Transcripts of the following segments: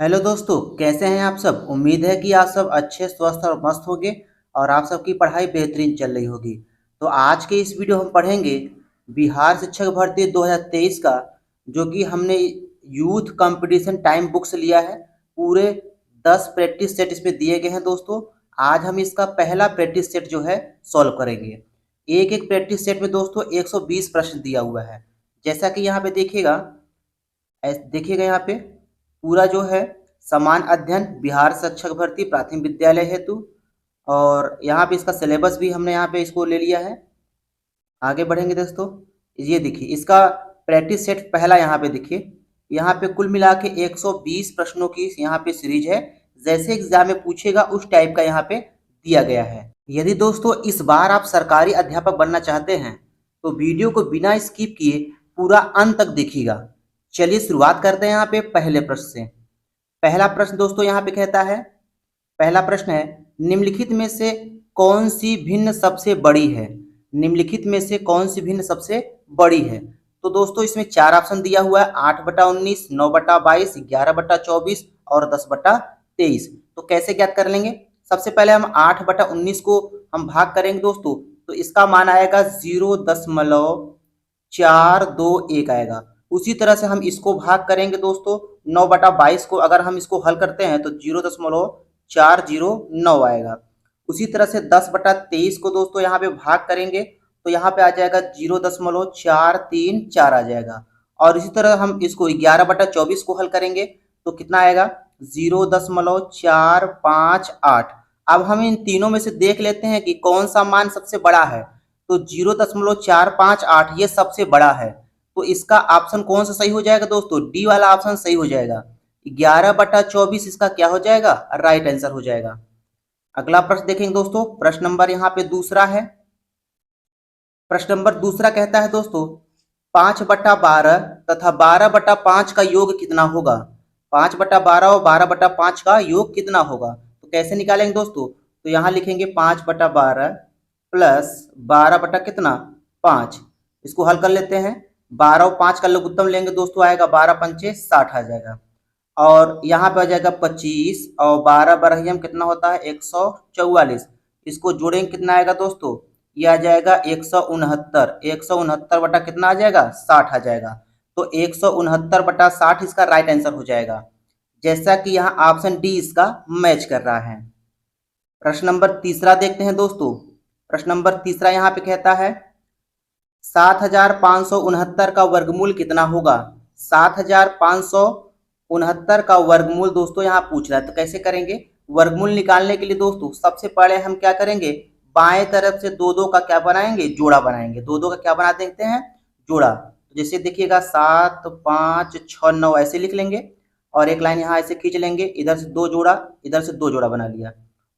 Hello दोस्तों, कैसे हैं आप सब। उम्मीद है कि आप सब अच्छे, स्वस्थ और मस्त होंगे और आप सबकी पढ़ाई बेहतरीन चल रही होगी। तो आज के इस वीडियो हम पढ़ेंगे बिहार शिक्षक भर्ती 2023 का, जो कि हमने यूथ कंपटीशन टाइम बुक से लिया है। पूरे 10 प्रैक्टिस सेट इसमें दिए गए हैं दोस्तों। आज हम इसका पहला प्रैक्टिस सेट जो है सॉल्व करेंगे। एक एक प्रैक्टिस सेट में दोस्तों 120 प्रश्न दिया हुआ है। जैसा कि यहाँ पे देखिएगा, देखिएगा यहाँ पे पूरा जो है समान अध्ययन बिहार शिक्षक भर्ती प्राथमिक विद्यालय हेतु, और यहाँ पे इसका सिलेबस भी हमने यहाँ पे इसको ले लिया है। आगे बढ़ेंगे दोस्तों। ये देखिए इसका प्रैक्टिस सेट पहला यहाँ पे देखिए। यहाँ पे कुल मिला के 120 प्रश्नों की यहाँ पे सीरीज है। जैसे एग्जाम में पूछेगा उस टाइप का यहाँ पे दिया गया है। यदि दोस्तों इस बार आप सरकारी अध्यापक बनना चाहते हैं तो वीडियो को बिना स्किप किए पूरा अंत तक देखिएगा। चलिए शुरुआत करते हैं यहाँ पे पहले प्रश्न से। पहला प्रश्न दोस्तों यहाँ पे कहता है, पहला प्रश्न है, निम्नलिखित में से कौन सी भिन्न सबसे बड़ी है। निम्नलिखित में से कौन सी भिन्न सबसे बड़ी है। तो दोस्तों इसमें चार ऑप्शन दिया हुआ है, 8/19, 9/22, 11/24 और 10/23। तो कैसे ज्ञात कर लेंगे। सबसे पहले हम 8/19 को हम भाग करेंगे दोस्तों, तो इसका मान आएगा 0.421 आएगा। उसी तरह से हम इसको भाग करेंगे दोस्तों 9/22 को, अगर हम इसको हल करते हैं तो 0.409 आएगा। उसी तरह से 10/23 को दोस्तों यहाँ पे भाग करेंगे तो यहाँ पे आ जाएगा 0.434 आ जाएगा। और इसी तरह हम इसको 11/24 को हल करेंगे तो कितना आएगा 0.458। अब हम इन तीनों में से देख लेते हैं कि कौन सा मान सबसे बड़ा है। तो 0.458 ये सबसे बड़ा है, तो इसका ऑप्शन कौन सा सही हो जाएगा दोस्तों, डी वाला ऑप्शन सही हो जाएगा। 11/24 इसका क्या हो जाएगा, राइट आंसर हो जाएगा। अगला प्रश्न देखेंगे दोस्तों। प्रश्न नंबर यहाँ पे दूसरा है। प्रश्न नंबर दूसरा कहता है दोस्तों, 5/12 तथा 12/5 का योग कितना होगा। 5/12 और 12/5 का योग कितना होगा। तो कैसे निकालेंगे दोस्तों, तो यहाँ लिखेंगे 5/12 प्लस 12 बटा कितना 5। इसको हल कर लेते हैं। 12 और 5 का लघुत्तम लेंगे दोस्तों, आएगा 12×5 = 60 आ जाएगा। और यहाँ पे आ जाएगा 25 और 12 बरहियम कितना होता है 144। इसको जोड़ेंगे कितना आएगा दोस्तों, ये आ जाएगा 169। 169 बटा कितना आ जाएगा 60 आ जाएगा। तो 169/60 इसका राइट आंसर हो जाएगा, जैसा कि यहाँ ऑप्शन डी इसका मैच कर रहा है। प्रश्न नंबर तीसरा देखते हैं दोस्तों। प्रश्न नंबर तीसरा यहाँ पे कहता है, 7569 का वर्गमूल कितना होगा। 7569 का वर्गमूल दोस्तों यहाँ पूछ रहा है, तो कैसे करेंगे। वर्गमूल निकालने के लिए दोस्तों सबसे पहले हम क्या करेंगे, बाएं तरफ से दो दो का क्या बनाएंगे, जोड़ा बनाएंगे। दो दो का क्या बना देते हैं, जोड़ा। तो जैसे देखिएगा 7, 5, 6, 9 ऐसे लिख लेंगे और एक लाइन यहाँ ऐसे खींच लेंगे, इधर से दो जोड़ा, इधर से दो जोड़ा बना लिया,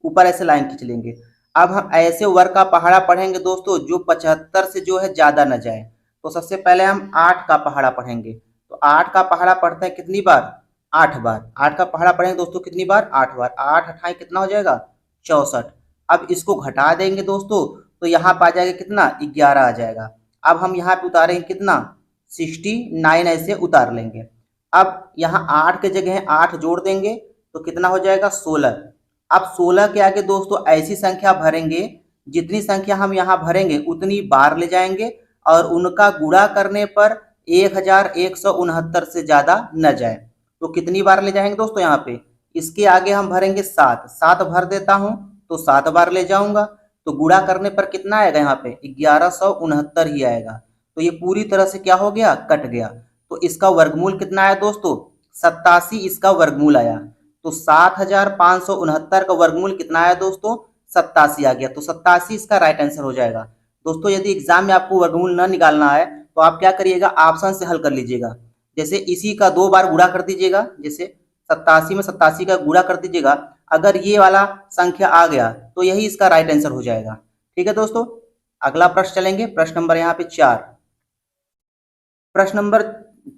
ऊपर ऐसे लाइन खींच लेंगे। अब हम ऐसे वर्ग का पहाड़ा पढ़ेंगे दोस्तों जो 75 से जो है ज्यादा न जाए। तो सबसे पहले हम 8 का पहाड़ा पढ़ेंगे। तो 8 का पहाड़ा पढ़ते हैं कितनी बार, 8 बार। 8 का पहाड़ा पढ़ेंगे दोस्तों कितनी बार, 8 बार। 8 अठाई कितना हो जाएगा 64। अब इसको घटा देंगे दोस्तों तो यहाँ पे आ जाएगा कितना 11 आ जाएगा। अब हम यहाँ पे उतारेंगे कितना 69 ऐसे उतार लेंगे। अब यहाँ 8 के जगह 8 जोड़ देंगे तो कितना हो जाएगा 16। अब 16 के आगे दोस्तों ऐसी संख्या भरेंगे, जितनी संख्या हम यहाँ भरेंगे उतनी बार ले जाएंगे और उनका गुणा करने पर 1169 से ज्यादा न जाए। तो कितनी बार ले जाएंगे दोस्तों, यहाँ पे इसके आगे हम भरेंगे 7। 7 भर देता हूँ तो 7 बार ले जाऊंगा, तो गुणा करने पर कितना आएगा यहाँ पे 1169 ही आएगा। तो ये पूरी तरह से क्या हो गया, कट गया। तो इसका वर्गमूल कितना आया दोस्तों 87 इसका वर्गमूल आया। तो 7569 का वर्गमूल कितना आया दोस्तों 87 आ गया। तो 87 इसका राइट आंसर हो जाएगा। दोस्तों यदि एग्जाम में आपको वर्गमूल न निकालना है तो आप क्या करिएगा, ऑप्शन से हल कर लीजिएगा। जैसे इसी का 2 बार गुणा कर दीजिएगा, जैसे 87 में 87 का गुणा कर दीजिएगा। अगर ये वाला संख्या आ गया तो यही इसका राइट आंसर हो जाएगा। ठीक है दोस्तों, अगला प्रश्न चलेंगे। प्रश्न नंबर यहाँ पे 4। प्रश्न नंबर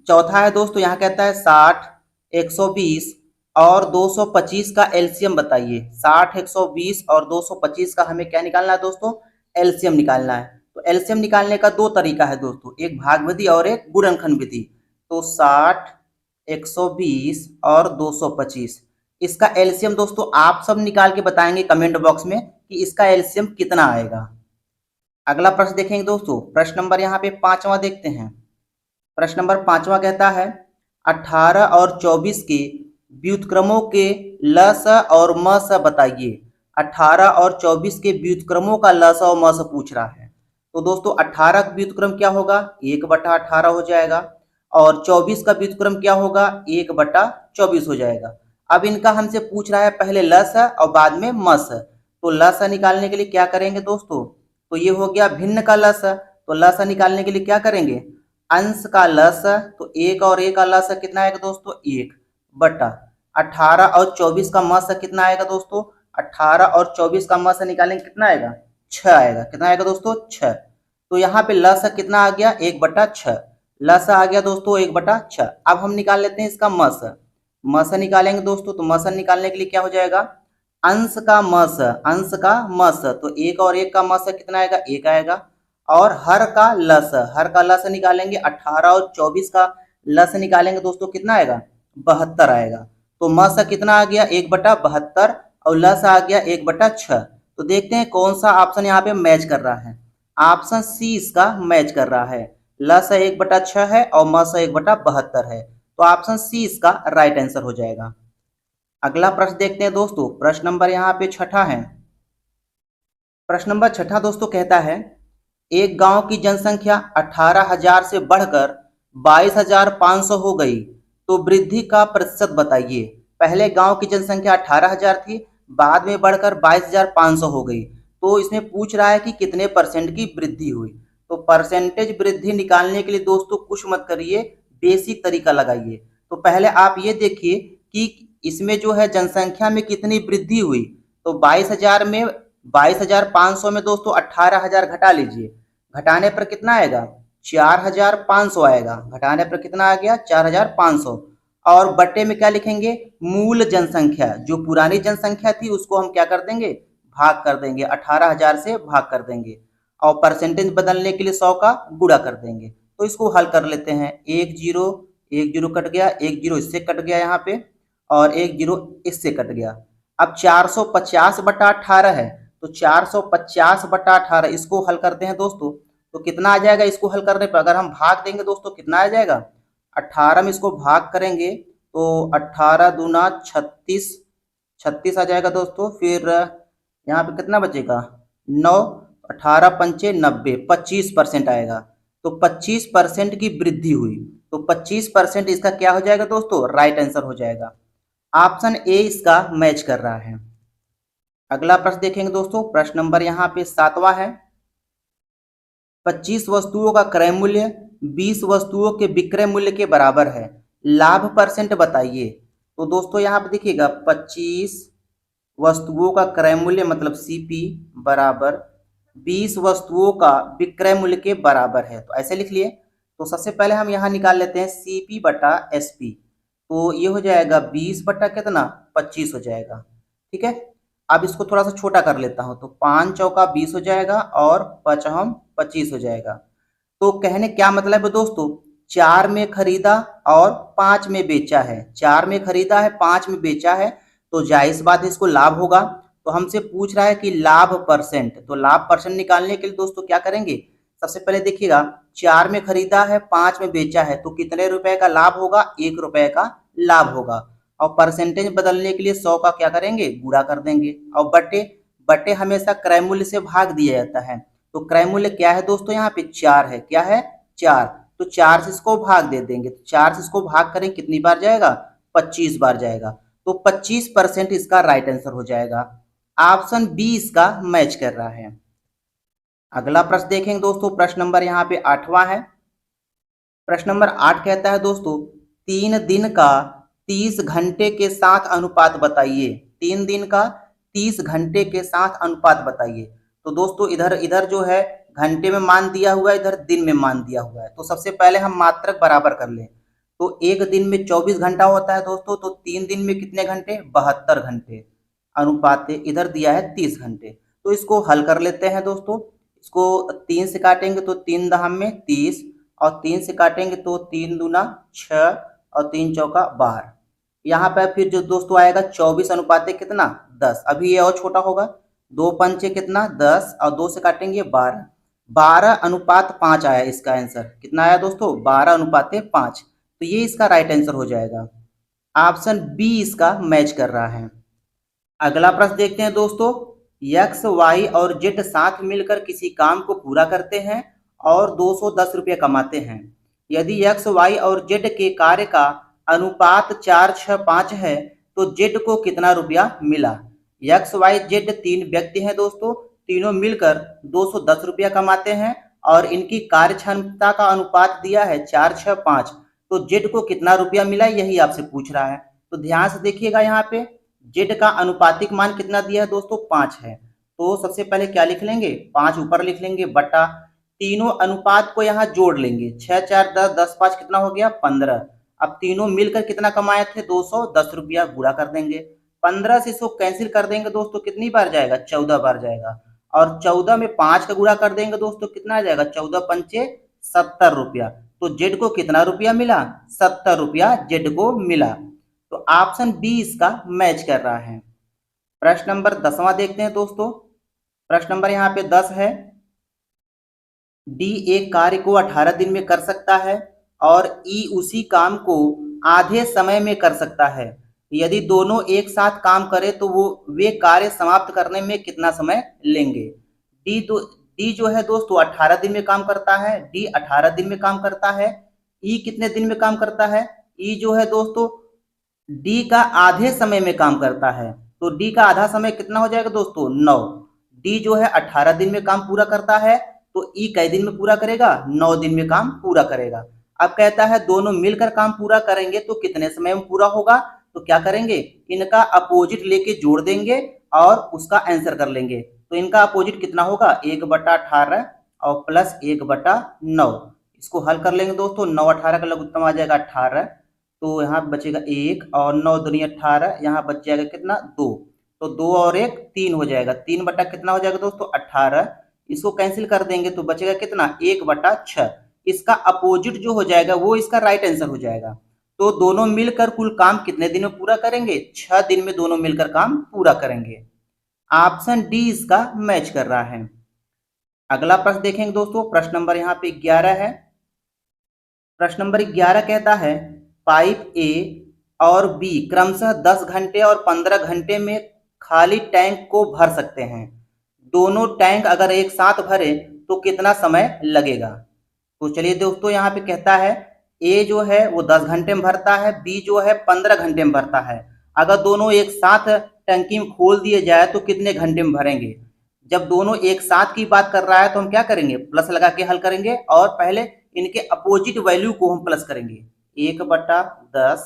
चौथा है दोस्तों, यहाँ कहता है 60, 120 और 225 का एलसीएम बताइए। 60, 120 और 225 का हमें क्या निकालना है दोस्तों, एलसीएम निकालना है। तो एलसीएम निकालने का दो तरीका है दोस्तों, एक भाग विधि और एक गुणनखंड विधि। तो 60, 120 और 225। इसका एलसीएम दोस्तों आप सब निकाल के बताएंगे कमेंट बॉक्स में कि इसका एलसीएम कितना आएगा। अगला प्रश्न देखेंगे दोस्तों, प्रश्न नंबर यहाँ पे 5वां देखते हैं। प्रश्न नंबर 5वां कहता है 18 और 24 के व्युत्क्रमों के लस और मस बताइए। 18 और 24 के व्युत्क्रमों का लस और मस पूछ रहा है। तो दोस्तों 18 का व्युत्क्रम क्या होगा, 1/18 हो जाएगा, और 24 का व्युत्क्रम क्या होगा, 1/24 हो जाएगा। अब इनका हमसे पूछ रहा है पहले लस और बाद में मस। तो लस निकालने के लिए क्या करेंगे दोस्तों, तो ये हो गया भिन्न का लस। तो लस निकालने के लिए क्या करेंगे, अंश का लस, तो 1 और 1 का लस कितना आएगा दोस्तों, 1/18 और 24 का मस कितना आएगा दोस्तों, 18 और 24 का मस निकालेंगे कितना आएगा, 6 आएगा। कितना आएगा दोस्तों, 6। तो यहाँ पे लस कितना आ गया, 1/6। लस आ गया दोस्तों 1/6। अब हम निकाल लेते हैं इसका मस। मस निकालेंगे दोस्तों, तो मस निकालने के लिए क्या हो जाएगा, अंश का मस, अंश का मस, तो 1 और 1 का मस कितना आएगा, 1 आएगा, और हर का लस, हर का लस निकालेंगे, 18 और 24 का लस निकालेंगे दोस्तों कितना आएगा, 72 आएगा। तो मस कितना आ गया, 1/72, और लस आ गया 1/6। तो देखते हैं कौन सा ऑप्शन यहाँ पे मैच कर रहा है। ऑप्शन सी इसका मैच कर रहा है। लस 1/6 है और मस 1/72 है, तो ऑप्शन सी इसका राइट आंसर हो जाएगा। अगला प्रश्न देखते हैं दोस्तों, प्रश्न नंबर यहाँ पे 6 है। प्रश्न नंबर 6 दोस्तों कहता है एक गांव की जनसंख्या 18,000 से बढ़कर 22,500 हो गई, तो वृद्धि का प्रतिशत बताइए। पहले गांव की जनसंख्या 18,000 थी, बाद में बढ़कर 22,500 हो गई। तो इसमें पूछ रहा है कि कितने परसेंट की वृद्धि हुई। तो परसेंटेज वृद्धि निकालने के लिए दोस्तों कुछ मत करिए, बेसिक तरीका लगाइए। तो पहले आप ये देखिए कि इसमें जो है जनसंख्या में कितनी वृद्धि हुई। तो 22,000 में 22,500 में दोस्तों 18,000 घटा लीजिए, घटाने पर कितना आएगा, 4,500 आएगा। घटाने पर कितना आ गया, 4,500। और बट्टे में क्या लिखेंगे, मूल जनसंख्या, जो पुरानी जनसंख्या थी उसको हम क्या कर देंगे, भाग कर देंगे, 18,000 से भाग कर देंगे, और परसेंटेज बदलने के लिए 100 का गुणा कर देंगे। तो इसको हल कर लेते हैं। 1 0 1 0 कट गया, 1 0 इससे कट गया यहाँ पे, और 1 0 इससे कट गया। अब 450/18 है, तो 450/18 इसको हल करते हैं दोस्तों, तो कितना आ जाएगा। इसको हल करने पर अगर हम भाग देंगे दोस्तों कितना आ जाएगा, 18 में इसको भाग करेंगे तो 18 दूना 36, 36 आ जाएगा दोस्तों। फिर यहाँ पे कितना बचेगा, 9, 18 पंचे 90, 25% आएगा। तो 25% की वृद्धि हुई, तो 25% इसका क्या हो जाएगा दोस्तों, राइट आंसर हो जाएगा। ऑप्शन ए इसका मैच कर रहा है। अगला प्रश्न देखेंगे दोस्तों, प्रश्न नंबर यहाँ पे 7वां है। 25 वस्तुओं का क्रय मूल्य 20 वस्तुओं के विक्रय मूल्य के बराबर है, लाभ परसेंट बताइए। तो दोस्तों यहाँ पे देखिएगा 25 वस्तुओं का क्रय मूल्य मतलब सीपी बराबर 20 वस्तुओं का विक्रय मूल्य के बराबर है। तो ऐसे लिख लिए। तो सबसे पहले हम यहाँ निकाल लेते हैं सीपी बटा एसपी। तो ये हो जाएगा 20 बटा कितना, 25 हो जाएगा। ठीक है, अब इसको थोड़ा सा छोटा कर लेता हूं, तो 5 चौका 20 हो जाएगा और 5 25 हो जाएगा। तो कहने क्या मतलब है दोस्तों, 4 में खरीदा और 5 में बेचा है, 4 में खरीदा है 5 में बेचा है, तो जाहिर सी बात है इसको लाभ होगा। तो हमसे पूछ रहा है कि लाभ परसेंट, तो लाभ परसेंट निकालने के लिए दोस्तों क्या करेंगे, सबसे पहले देखिएगा 4 में खरीदा है 5 में बेचा है, तो कितने रुपए का लाभ होगा, 1 रुपए का लाभ होगा। और परसेंटेज बदलने के लिए 100 का क्या करेंगे, गुणा कर देंगे। और बटे, बटे हमेशा क्रय मूल्य से भाग दिया जाता है। तो क्रय मूल्य क्या है दोस्तों, यहाँ पे 4 है, क्या है 4, तो 4 से इसको भाग दे देंगे। तो 4 से इसको भाग करें कितनी बार जाएगा, 25 बार जाएगा। तो 25% इसका राइट आंसर हो जाएगा। ऑप्शन बी इसका मैच कर रहा है। अगला प्रश्न देखेंगे दोस्तों, प्रश्न नंबर यहाँ पे 8वां है। प्रश्न नंबर 8 कहता है दोस्तों 3 दिन का 30 घंटे के साथ अनुपात बताइए। 3 दिन का 30 घंटे के साथ अनुपात बताइए। तो दोस्तों इधर इधर जो है घंटे में मान दिया हुआ है, इधर दिन में मान दिया हुआ है। तो सबसे पहले हम मात्रक बराबर कर लें। तो एक दिन में 24 घंटा होता है दोस्तों, तो 3 दिन में कितने घंटे, 72 घंटे। अनुपात इधर दिया है 30 घंटे। तो इसको हल कर लेते हैं दोस्तों। इसको 3 से काटेंगे तो 3 दहम में 30, और 3 से काटेंगे तो 3 दूना 6, और 3 चौका 12। यहाँ पर फिर जो दोस्तों आएगा 24 अनुपाते कितना 10। अभी ये और छोटा होगा, 2 पंचे कितना 10 और 2 से काटेंगे 12। 12:5 आया इसका आंसर। कितना आया दोस्तों 12:5। तो ये इसका राइट आंसर हो जाएगा। ऑप्शन बी इसका मैच कर रहा है। अगला प्रश्न देखते हैं दोस्तों। एक्स वाई और जेड साथ मिलकर किसी काम को पूरा करते हैं और 210 रुपये कमाते हैं। यदि एक्स वाई और जेड के कार्य का अनुपात 4:6:5 है तो जेड को कितना रुपया मिला। एक्स वाई जेड 3 व्यक्ति हैं दोस्तों, तीनों मिलकर 210 रुपया कमाते हैं और इनकी कार्य क्षमता का अनुपात दिया है 4:6:5। तो जेड को कितना रुपया मिला यही आपसे पूछ रहा है। तो ध्यान से देखिएगा, यहाँ पे जेड का अनुपातिक मान कितना दिया है दोस्तों 5 है। तो सबसे पहले क्या लिख लेंगे 5 ऊपर लिख लेंगे बटा तीनों अनुपात को यहाँ जोड़ लेंगे 6 4 10 10 5 कितना हो गया 15। अब तीनों मिलकर कितना कमाए थे 210 रुपया, गुणा कर देंगे 15 से इसको कैंसिल कर देंगे दोस्तों, कितनी बार जाएगा 14 बार जाएगा। और 14 में 5 का गुणा कर देंगे दोस्तों, कितना आ जाएगा 14 पंचे 70 रुपया। तो जेड को कितना रुपया मिला 70 रुपया जेड को मिला। तो ऑप्शन बी इसका मैच कर रहा है। प्रश्न नंबर 10वां देखते हैं दोस्तों। प्रश्न नंबर यहाँ पे 10 है। डी एक कार्य को 18 दिन में कर सकता है और ई उसी काम को आधे समय में कर सकता है। यदि दोनों एक साथ काम करें तो वे कार्य समाप्त करने में कितना समय लेंगे। डी जो है दोस्तों 18 दिन में काम करता है, डी 18 दिन में काम करता है। ई कितने दिन में काम करता है, ई जो है दोस्तों डी का आधे समय में काम करता है। तो डी का आधा समय कितना हो जाएगा दोस्तों 9। डी जो है 18 दिन में काम पूरा करता है तो ई कई दिन में पूरा करेगा 9 दिन में काम पूरा करेगा। अब कहता है दोनों मिलकर काम पूरा करेंगे तो कितने समय में पूरा होगा। तो क्या करेंगे इनका अपोजिट लेके जोड़ देंगे और उसका आंसर कर लेंगे। तो इनका अपोजिट कितना होगा 1/18 और प्लस 1/9। इसको हल कर लेंगे दोस्तों, 9 18 का लघुत्तम आ जाएगा 18। तो यहाँ बचेगा 1 और 9 दूनी 18, यहाँ बच जाएगा कितना 2। तो 2 और 1 3 हो जाएगा, 3 बटा कितना हो जाएगा दोस्तों 18। इसको कैंसिल कर देंगे तो बचेगा कितना 1/6। इसका अपोजिट जो हो जाएगा वो इसका राइट आंसर हो जाएगा। तो दोनों मिलकर कुल काम कितने दिन में पूरा करेंगे 6 दिन में दोनों मिलकर काम पूरा करेंगे। ऑप्शन डी इसका मैच कर रहा है। अगला प्रश्न देखेंगे दोस्तों। प्रश्न नंबर यहाँ पे 11 है। प्रश्न नंबर 11 कहता है पाइप ए और बी क्रमशः 10 घंटे और 15 घंटे में खाली टैंक को भर सकते हैं। दोनों टैंक अगर एक साथ भरे तो कितना समय लगेगा। तो चलिए दोस्तों, यहाँ पे कहता है ए जो है वो 10 घंटे में भरता है, बी जो है 15 घंटे में भरता है। अगर दोनों एक साथ टंकी में खोल दिए जाए तो कितने घंटे में भरेंगे। जब दोनों एक साथ की बात कर रहा है तो हम क्या करेंगे प्लस लगा के हल करेंगे और पहले इनके अपोजिट वैल्यू को हम प्लस करेंगे। 1/10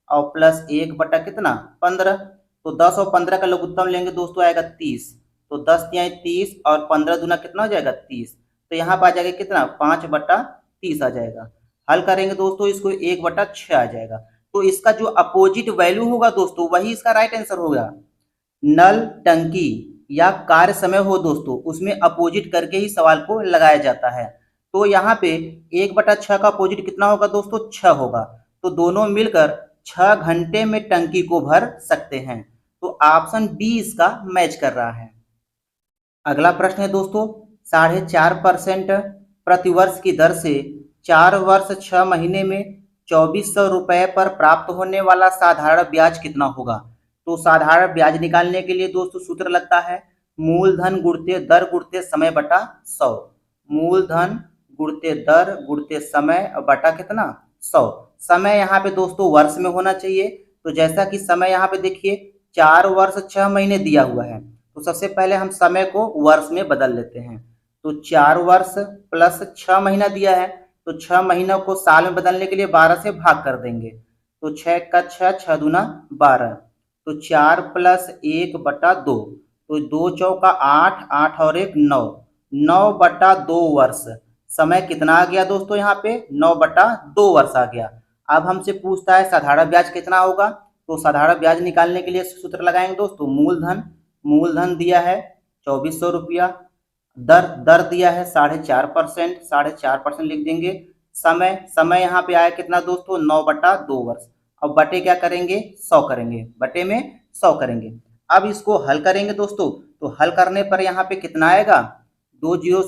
और प्लस 1 कितना 15। तो 10 और 15 का लघुत्तम लेंगे दोस्तों आएगा 30। तो 10 तिहाई 30 और 15 दूना कितना हो जाएगा 30। तो यहाँ पर आ जाएगा कितना 5/30 आ जाएगा। हल करेंगे दोस्तों इसको 1/6 आ जाएगा। तो इसका जो अपोजिट वैल्यू होगा दोस्तों वही इसका राइट आंसर होगा। नल टंकी या कार्य समय हो दोस्तों उसमें अपोजिट करके ही सवाल को लगाया जाता है। तो यहाँ पे 1/6 का अपोजिट कितना होगा दोस्तों 6 होगा। तो दोनों मिलकर 6 घंटे में टंकी को भर सकते हैं। तो ऑप्शन बी इसका मैच कर रहा है। अगला प्रश्न है दोस्तों 4.5% प्रतिवर्ष की दर से 4 वर्ष 6 महीने में 2400 रुपये पर प्राप्त होने वाला साधारण ब्याज कितना होगा। तो साधारण ब्याज निकालने के लिए दोस्तों सूत्र लगता है मूलधन गुणित दर गुणित समय बटा 100। मूलधन गुणित दर गुणित समय बटा कितना 100। समय यहाँ पे दोस्तों वर्ष में होना चाहिए। तो जैसा कि समय यहाँ पे देखिए 4 वर्ष 6 महीने दिया हुआ है तो सबसे पहले हम समय को वर्ष में बदल लेते हैं। तो 4 वर्ष प्लस 6 महीना दिया है तो 6 महीनों को साल में बदलने के लिए 12 से भाग कर देंगे। तो 6 का 6 6 दूना 12। तो 4 प्लस 1/2 तो 2 चौका 8 8 और 1 9 9/2 वर्ष। समय कितना आ गया दोस्तों यहाँ पे 9/2 वर्ष आ गया। अब हमसे पूछता है साधारण ब्याज कितना होगा। तो साधारण ब्याज निकालने के लिए सूत्र लगाएंगे दोस्तों मूलधन दिया है 2400 रुपया, दर दिया है 4.5%, 4.5% लिख देंगे। समय समय यहाँ पे आया कितना दोस्तों 9/2 वर्ष। अब बटे क्या करेंगे 100 करेंगे, बटे में 100 करेंगे। अब इसको हल करेंगे दोस्तों, तो हल करने पर यहाँ पे कितना आएगा, 2 जीरो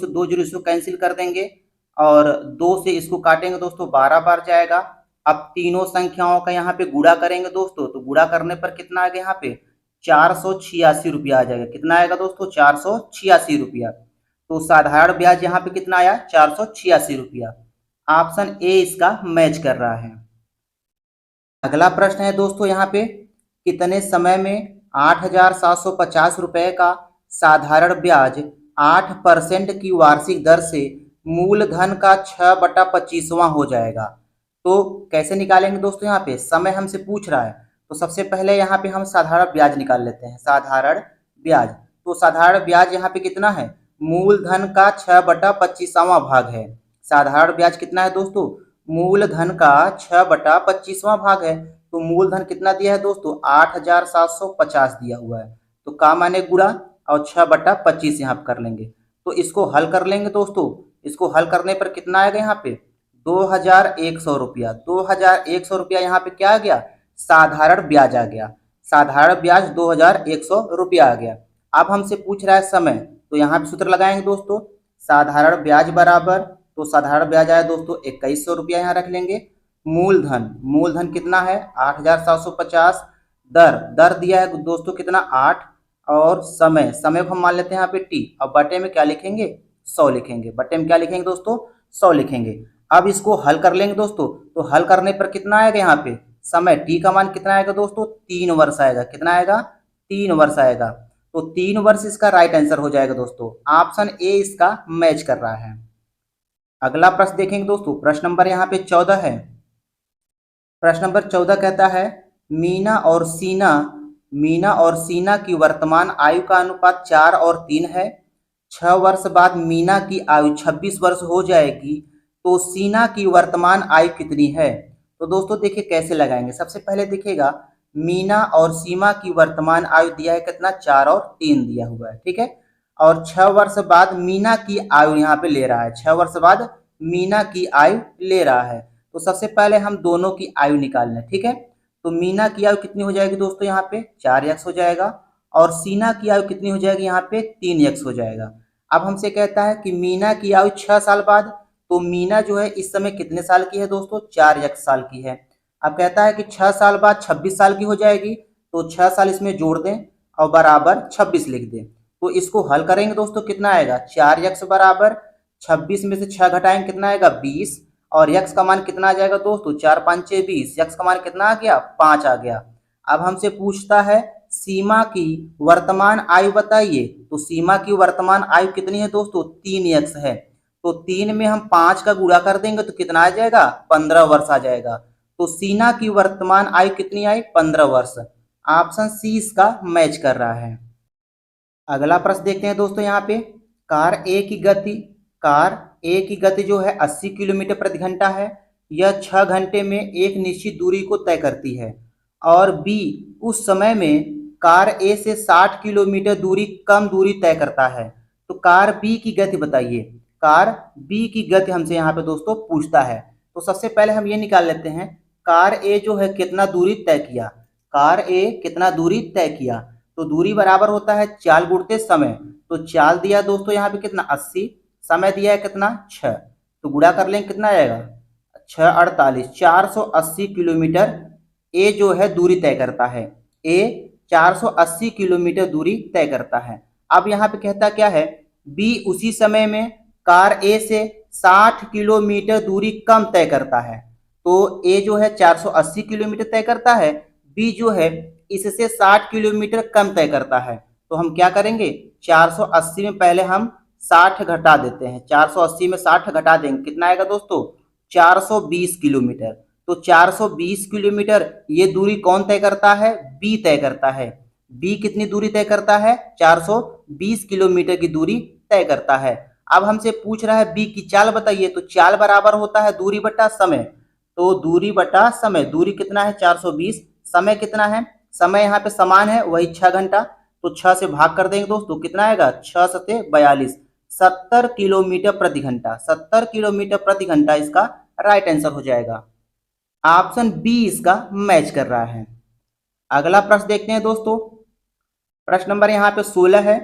से कैंसिल कर देंगे और 2 से इसको काटेंगे दोस्तों 12 बार जाएगा। अब तीनों संख्याओं का यहाँ पे गुणा करेंगे दोस्तों, तो गुणा करने पर कितना आएगा यहाँ पे 486 रुपया आ जाएगा। कितना आएगा दोस्तों 486 रुपया। तो साधारण ब्याज यहाँ पे कितना आया 486 रुपया। ऑप्शन ए इसका मैच कर रहा है। अगला प्रश्न है दोस्तों यहाँ पे, कितने समय में 8,750 रुपए का साधारण ब्याज 8% की वार्षिक दर से मूलधन का 6/25वां हो जाएगा। तो कैसे निकालेंगे दोस्तों, यहाँ पे समय हमसे पूछ रहा है, तो सबसे पहले यहाँ पे हम साधारण ब्याज निकाल लेते हैं। साधारण ब्याज, तो साधारण ब्याज यहाँ पे कितना है, मूलधन का 6/25वां भाग है। साधारण ब्याज कितना है दोस्तों, मूलधन का 6/25वां भाग है। तो मूलधन कितना दिया है दोस्तों 8,750 दिया हुआ है, तो का माने गुणा और 6/25 यहाँ कर लेंगे। तो इसको हल कर लेंगे दोस्तों, इसको हल करने पर कितना आएगा यहाँ पे 2,100 रुपया। 2,100 रुपया यहाँ पे क्या आ गया, साधारण ब्याज आ गया। साधारण ब्याज 2,100 रुपया आ गया। अब हमसे पूछ रहा है समय, तो यहाँ पे सूत्र लगाएंगे दोस्तों, साधारण ब्याज बराबर, तो साधारण ब्याज आया दोस्तों 2,100 रुपया, यहाँ रख लेंगे। मूलधन, मूलधन कितना है 8,750, दर दिया है दोस्तों कितना 8, और समय, समय को हम मान लेते हैं यहाँ पे टी। अब बटे में क्या लिखेंगे 100 लिखेंगे, बटे में क्या लिखेंगे दोस्तों 100 लिखेंगे। अब इसको हल कर लेंगे दोस्तों, तो हल करने पर कितना आएगा यहाँ पे समय, टी का मान कितना आएगा दोस्तों 3 वर्ष आएगा। कितना आएगा 3 वर्ष आएगा। तो 3 वर्ष इसका राइट आंसर हो जाएगा दोस्तों। ऑप्शन ए इसका मैच कर रहा है। अगला प्रश्न देखेंगे दोस्तों, प्रश्न नंबर यहाँ पे 14 है। प्रश्न नंबर 14 कहता है, मीना और सीना की वर्तमान आयु का अनुपात 4 और 3 है। 6 वर्ष बाद मीना की आयु 26 वर्ष हो जाएगी, तो सीना की वर्तमान आयु कितनी है। तो दोस्तों देखिए कैसे लगाएंगे। सबसे पहले देखिएगा, मीना और सीमा की वर्तमान आयु दिया है कितना 4 और 3 दिया हुआ है, ठीक है। और 6 वर्ष बाद मीना की आयु यहाँ पे ले रहा है, 6 वर्ष बाद मीना की आयु ले रहा है। तो सबसे पहले हम दोनों की आयु निकाल लें, ठीक है। तो मीना की आयु कितनी हो जाएगी दोस्तों यहाँ पे 4x हो जाएगा, और सीना की आयु कितनी हो जाएगी यहाँ पे 3x हो जाएगा। अब हमसे कहता है कि मीना की आयु 6 साल बाद, तो मीना जो है इस समय कितने साल की है दोस्तों 4x साल की है। अब कहता है कि 6 साल बाद 26 साल की हो जाएगी, तो 6 साल इसमें जोड़ दें और बराबर 26 लिख दें। तो इसको हल करेंगे दोस्तों, कितना आएगा 4x बराबर 26 में से 6 घटाएंगे कितना आएगा 20, और x का मान कितना आ जाएगा दोस्तों 4 5 6 20, x का मान कितना आ गया 5 आ गया। अब हमसे पूछता है सीमा की वर्तमान आयु बताइए, तो सीमा की वर्तमान आयु कितनी है दोस्तों 3x है। तो 3 में हम 5 का गुणा कर देंगे तो कितना आ जाएगा 15 वर्ष आ जाएगा। तो सीना की वर्तमान आयु कितनी आई 15 वर्ष। ऑप्शन सी इसका मैच कर रहा है। अगला प्रश्न देखते हैं दोस्तों, यहाँ पे कार ए की गति जो है 80 किलोमीटर प्रति घंटा है। यह 6 घंटे में एक निश्चित दूरी को तय करती है, और बी उस समय में कार ए से 60 किलोमीटर दूरी कम दूरी तय करता है। तो कार बी की गति बताइए। कार बी की गति हमसे यहाँ पे दोस्तों पूछता है। तो सबसे पहले हम ये निकाल लेते हैं, कार ए जो है कितना दूरी तय किया, कार ए कितना दूरी तय किया। तो दूरी बराबर होता है चाल गुणते समय। तो चाल दिया दोस्तों यहाँ पे कितना 80, समय दिया है कितना 6, तो गुणा कर लेंगे कितना आएगा 6 48, 480 किलोमीटर ए जो है दूरी तय करता है। ए 480 किलोमीटर दूरी तय करता है। अब यहाँ पे कहता क्या है, बी उसी समय में कार ए से 60 किलोमीटर दूरी कम तय करता है। तो ए जो है 480 किलोमीटर तय करता है, बी जो है इससे 60 किलोमीटर कम तय करता है। तो हम क्या करेंगे 480 में पहले हम 60 घटा देते हैं, 480 में 60 घटा देंगे कितना आएगा दोस्तों 420 किलोमीटर। तो 420 किलोमीटर ये दूरी कौन तय करता है, बी तय करता है। बी कितनी दूरी तय करता है 420 किलोमीटर की दूरी तय करता है। अब हमसे पूछ रहा है बी की चाल बताइए। तो चाल बराबर होता है दूरी बटा समय। तो दूरी बटा समय, दूरी कितना है 420, समय कितना है, समय यहाँ पे समान है वही 6 घंटा। तो 6 से भाग कर देंगे दोस्तों कितना आएगा 6 सते 42, 70 किलोमीटर प्रति घंटा। 70 किलोमीटर प्रति घंटा इसका राइट आंसर हो जाएगा। ऑप्शन बी इसका मैच कर रहा है। अगला प्रश्न देखते हैं दोस्तों। प्रश्न नंबर यहाँ पे 16 है।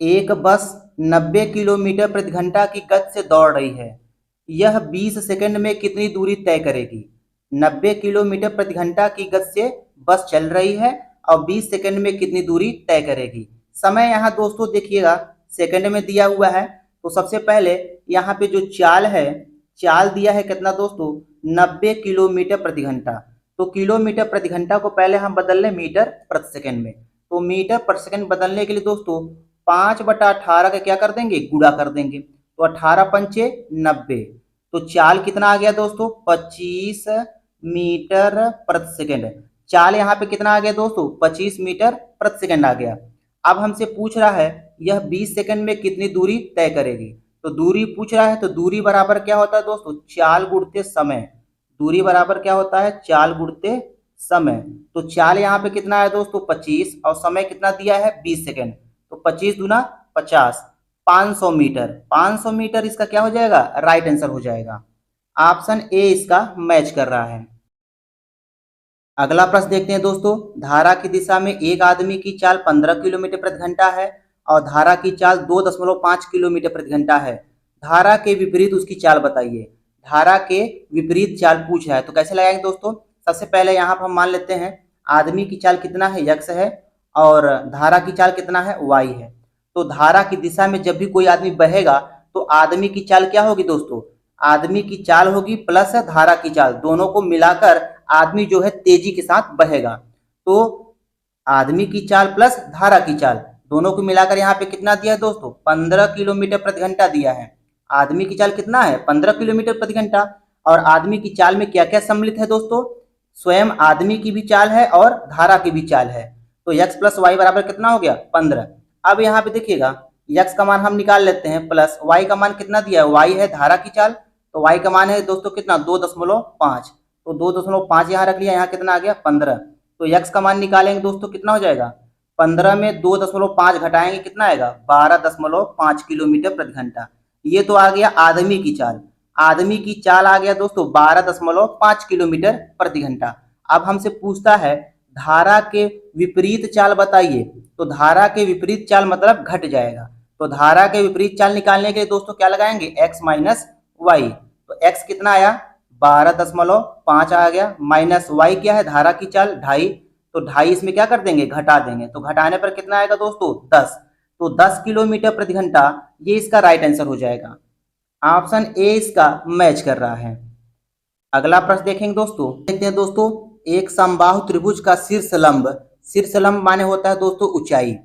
एक बस 90 किलोमीटर प्रति घंटा की गति से दौड़ रही है। यह 20 सेकंड में कितनी दूरी तय करेगी? 90 किलोमीटर प्रति घंटा की गति से बस चल रही है और 20 सेकंड में कितनी दूरी तय करेगी। समय यहाँ दोस्तों देखिएगा सेकंड में दिया हुआ है। तो सबसे पहले यहाँ पे जो चाल है, चाल दिया है कितना दोस्तों? 90 किलोमीटर प्रति घंटा। तो किलोमीटर प्रति घंटा को पहले हम बदल लें मीटर प्रति सेकंड में। तो मीटर प्रति सेकंड बदलने के लिए दोस्तों 5/18 का क्या कर देंगे? गुणा कर देंगे। तो 18 पंचे 90। तो चाल कितना आ गया दोस्तों? 25 मीटर प्रति सेकंड। चाल यहाँ पे कितना आ गया दोस्तों? 25 मीटर प्रति सेकंड आ गया। अब हमसे पूछ रहा है यह 20 सेकंड में कितनी दूरी तय करेगी। तो दूरी पूछ रहा है तो दूरी बराबर क्या होता है दोस्तों? चाल गुणते समय। दूरी बराबर क्या होता है? चाल गुणते समय। तो चाल यहाँ पे कितना है दोस्तों? 25 और समय कितना दिया है? 20 सेकंड। तो 25 दूना 50, 500 मीटर। 500 मीटर इसका क्या हो जाएगा? राइट आंसर हो जाएगा। ऑप्शन ए इसका मैच कर रहा है। अगला प्रश्न देखते हैं दोस्तों। धारा की दिशा में एक आदमी की चाल 15 किलोमीटर प्रति घंटा है और धारा की चाल 2.5 किलोमीटर प्रति घंटा है। धारा के विपरीत उसकी चाल बताइए। धारा के विपरीत चाल पूछ रहा है तो कैसे लगाएंगे दोस्तों? सबसे पहले यहाँ पर हम मान लेते हैं आदमी की चाल कितना है? x है और धारा की चाल कितना है? y है। तो धारा की दिशा में जब भी कोई आदमी बहेगा तो आदमी की चाल क्या होगी दोस्तों? आदमी की चाल होगी प्लस धारा की चाल, दोनों को मिलाकर आदमी जो है तेजी के साथ बहेगा। तो आदमी की चाल प्लस धारा की चाल दोनों को मिलाकर यहाँ पे कितना दिया है दोस्तों? 15 किलोमीटर प्रति घंटा दिया है। आदमी की चाल कितना है? 15 किलोमीटर प्रति घंटा। और आदमी की चाल में क्या क्या सम्मिलित है दोस्तों? स्वयं आदमी की भी चाल है और धारा की भी चाल है। तो x प्लस वाई बराबर कितना हो गया? 15। अब यहाँ पे देखिएगा x का मान हम निकाल लेते हैं प्लस y का मान कितना दिया है? y है धारा की चाल, तो y का मान है दोस्तों कितना? 2.5। तो 2.5 यहाँ रख लिया, यहाँ कितना आ गया? 15। तो x का मान निकालेंगे दोस्तों कितना हो जाएगा? 15 में 2.5 घटाएंगे कितना आएगा? 12.5 किलोमीटर प्रति घंटा। ये तो आ गया आदमी की चाल। आदमी की चाल आ गया दोस्तों 12.5 किलोमीटर प्रति घंटा। अब हमसे पूछता है धारा के विपरीत चाल बताइए। तो धारा के विपरीत चाल मतलब घट जाएगा। तो धारा के विपरीत चाल निकालने के लिए दोस्तों क्या लगाएंगे? x minus Y. तो x कितना आया? 12.5 आ गया, माइनस y क्या है? धारा की चाल 2.5। तो 2.5 इसमें क्या कर देंगे? घटा देंगे। तो घटाने पर कितना आएगा दोस्तों? 10। तो 10 किलोमीटर प्रति घंटा ये इसका राइट आंसर हो जाएगा। ऑप्शन ए इसका मैच कर रहा है। अगला प्रश्न देखेंगे दोस्तों। देखते हैं दोस्तों, एक समबाहु त्रिभुज का शीर्ष लंब माने होता है दोस्तों ऊंचाई।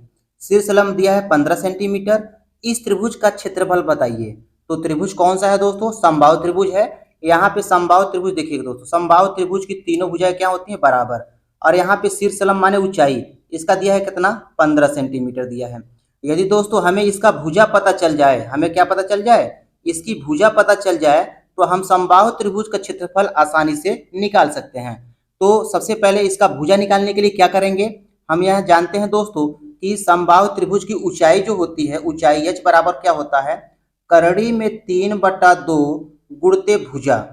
शीर्ष लंब दिया है 15 सेंटीमीटर। इस त्रिभुज का क्षेत्रफल बताइए। तो त्रिभुज कौन सा है दोस्तों? समबाहु त्रिभुज है। यहाँ पे समबाहु त्रिभुज देखिएगा दोस्तों, समबाहु त्रिभुज की तीनों भुजाएं क्या होती हैं? बराबर। और यहाँ पे शीर्ष लंब माने ऊंचाई, इसका दिया है कितना? 15 सेंटीमीटर दिया है। यदि दोस्तों हमें इसका भुजा पता चल जाए, हमें क्या पता चल जाए? इसकी भुजा पता चल जाए तो हम समबाहु त्रिभुज का क्षेत्रफल आसानी से निकाल सकते हैं। तो सबसे पहले इसका भुजा निकालने के लिए क्या करेंगे? हम यह जानते हैं दोस्तों कि समबाहु त्रिभुज की ऊंचाई जो होती है, ऊंचाई h बराबर क्या होता है? करड़ी में 3/2 गुणते भुजा।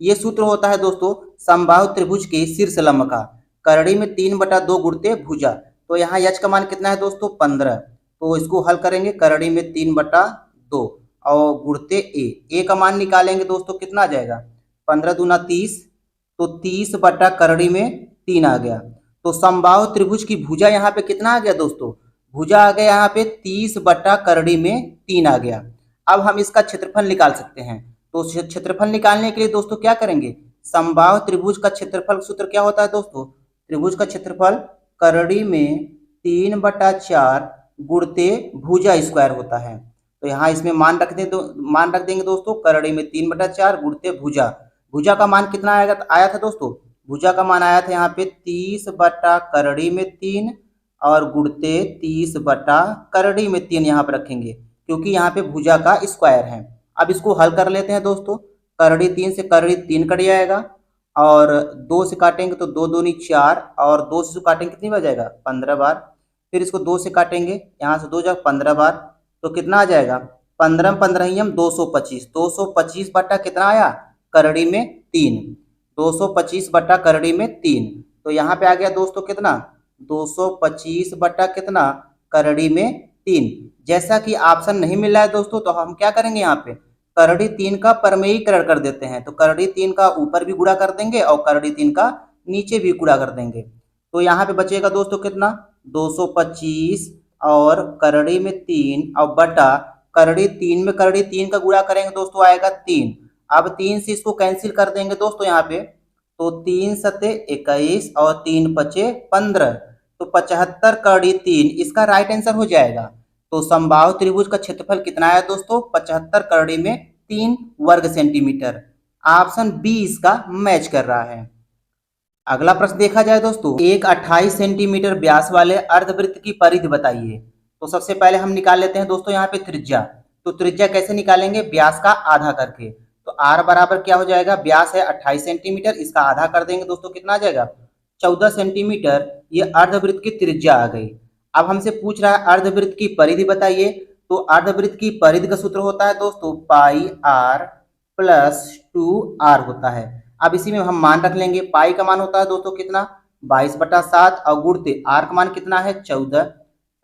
ये सूत्र होता है दोस्तों समबाहु त्रिभुज के शीर्ष लंब का। करड़ी में 3/2 गुणते भुजा। तो यहाँ h का मान कितना है दोस्तों? 15। तो इसको हल करेंगे, करड़ी में 3/2 और गुणते ए का मान निकालेंगे दोस्तों कितना आ जाएगा? 15 दूना 30। तो 30 बटा करड़ी में 3 आ गया। तो समबाहु त्रिभुज की भुजा यहाँ पे कितना आ गया दोस्तों? भुजा आ गया यहाँ पे 30 बटा करड़ी में 3 आ गया। अब हम इसका क्षेत्रफल निकाल सकते हैं। तो क्षेत्रफल निकालने के लिए दोस्तों क्या करेंगे? समबाहु त्रिभुज का क्षेत्रफल सूत्र क्या होता है दोस्तों? त्रिभुज का क्षेत्रफल करड़ी में 3/4 गुणते भुजा स्क्वायर होता है। तो यहाँ इसमें मान रख देंगे दोस्तों, करड़ी में 3/4 गुणते भुजा। भुजा का मान कितना आया था दोस्तों? भुजा का मान आया था यहाँ पे 30 बटा करड़ी में 3 और गुणते 30 बटा करड़ी में 3 यहाँ पर रखेंगे क्योंकि यहाँ पे भुजा का स्क्वायर है। अब इसको हल कर लेते हैं दोस्तों। करड़ी 3 से करड़ी 3 कट जाएगा और 2 से काटेंगे तो 2 दूनी 4 और 2 से काटेंगे कितनी बार जाएगा? 15 बार। फिर इसको 2 से काटेंगे, यहाँ से 2 जाएगा 15 बार। तो कितना आ जाएगा? 15 15 225, 225 बटा कितना आया करड़ी में 3, 225 बटा करड़ी में 3। तो यहाँ पे आ गया दोस्तों कितना 225 बटा कितना करड़ी में 3। जैसा कि ऑप्शन नहीं मिल रहा है दोस्तों, तो हम क्या करेंगे यहाँ पे करड़ी 3 का परमेयीकरण कर देते हैं। तो करड़ी 3 का ऊपर भी गुणा कर देंगे और करड़ी 3 का नीचे भी गुणा कर देंगे। तो यहाँ पे बचेगा दोस्तों कितना 225 और करड़ी में 3 और बटा करड़ी 3 में करड़ी 3 का गुणा करेंगे दोस्तों आएगा 3। अब 3 से इसको कैंसिल कर देंगे दोस्तों यहाँ पे, तो 3 सते 21 और 3 पचे 15, तो 75 करड़ी 3 इसका राइट आंसर हो जाएगा। तो समबाहु त्रिभुज का क्षेत्रफल कितना है दोस्तों 75 करड़ी में 3 वर्ग सेंटीमीटर। ऑप्शन बी इसका मैच कर रहा है। अगला प्रश्न देखा जाए दोस्तों, एक 28 सेंटीमीटर व्यास वाले अर्धवृत्त की परिधि बताइए। तो सबसे पहले हम निकाल लेते हैं दोस्तों यहाँ पे त्रिज्या। तो त्रिज्या कैसे निकालेंगे व्यास का आधा करके। तो r बराबर क्या हो जाएगा, व्यास है 28 सेंटीमीटर, इसका आधा कर देंगे दोस्तों कितना आ जाएगा 14 सेंटीमीटर। ये अर्धवृत्त की त्रिज्या आ गई। अब हमसे पूछ रहा है अर्धवृत्त की परिधि बताइए। तो अर्धवृत्त की परिधि का सूत्र होता है दोस्तों पाई r प्लस 2r होता है। अब इसी में हम मान रख लेंगे, पाई का मान होता है दोस्तों कितना 22/7 और गुणते r का मान कितना है 14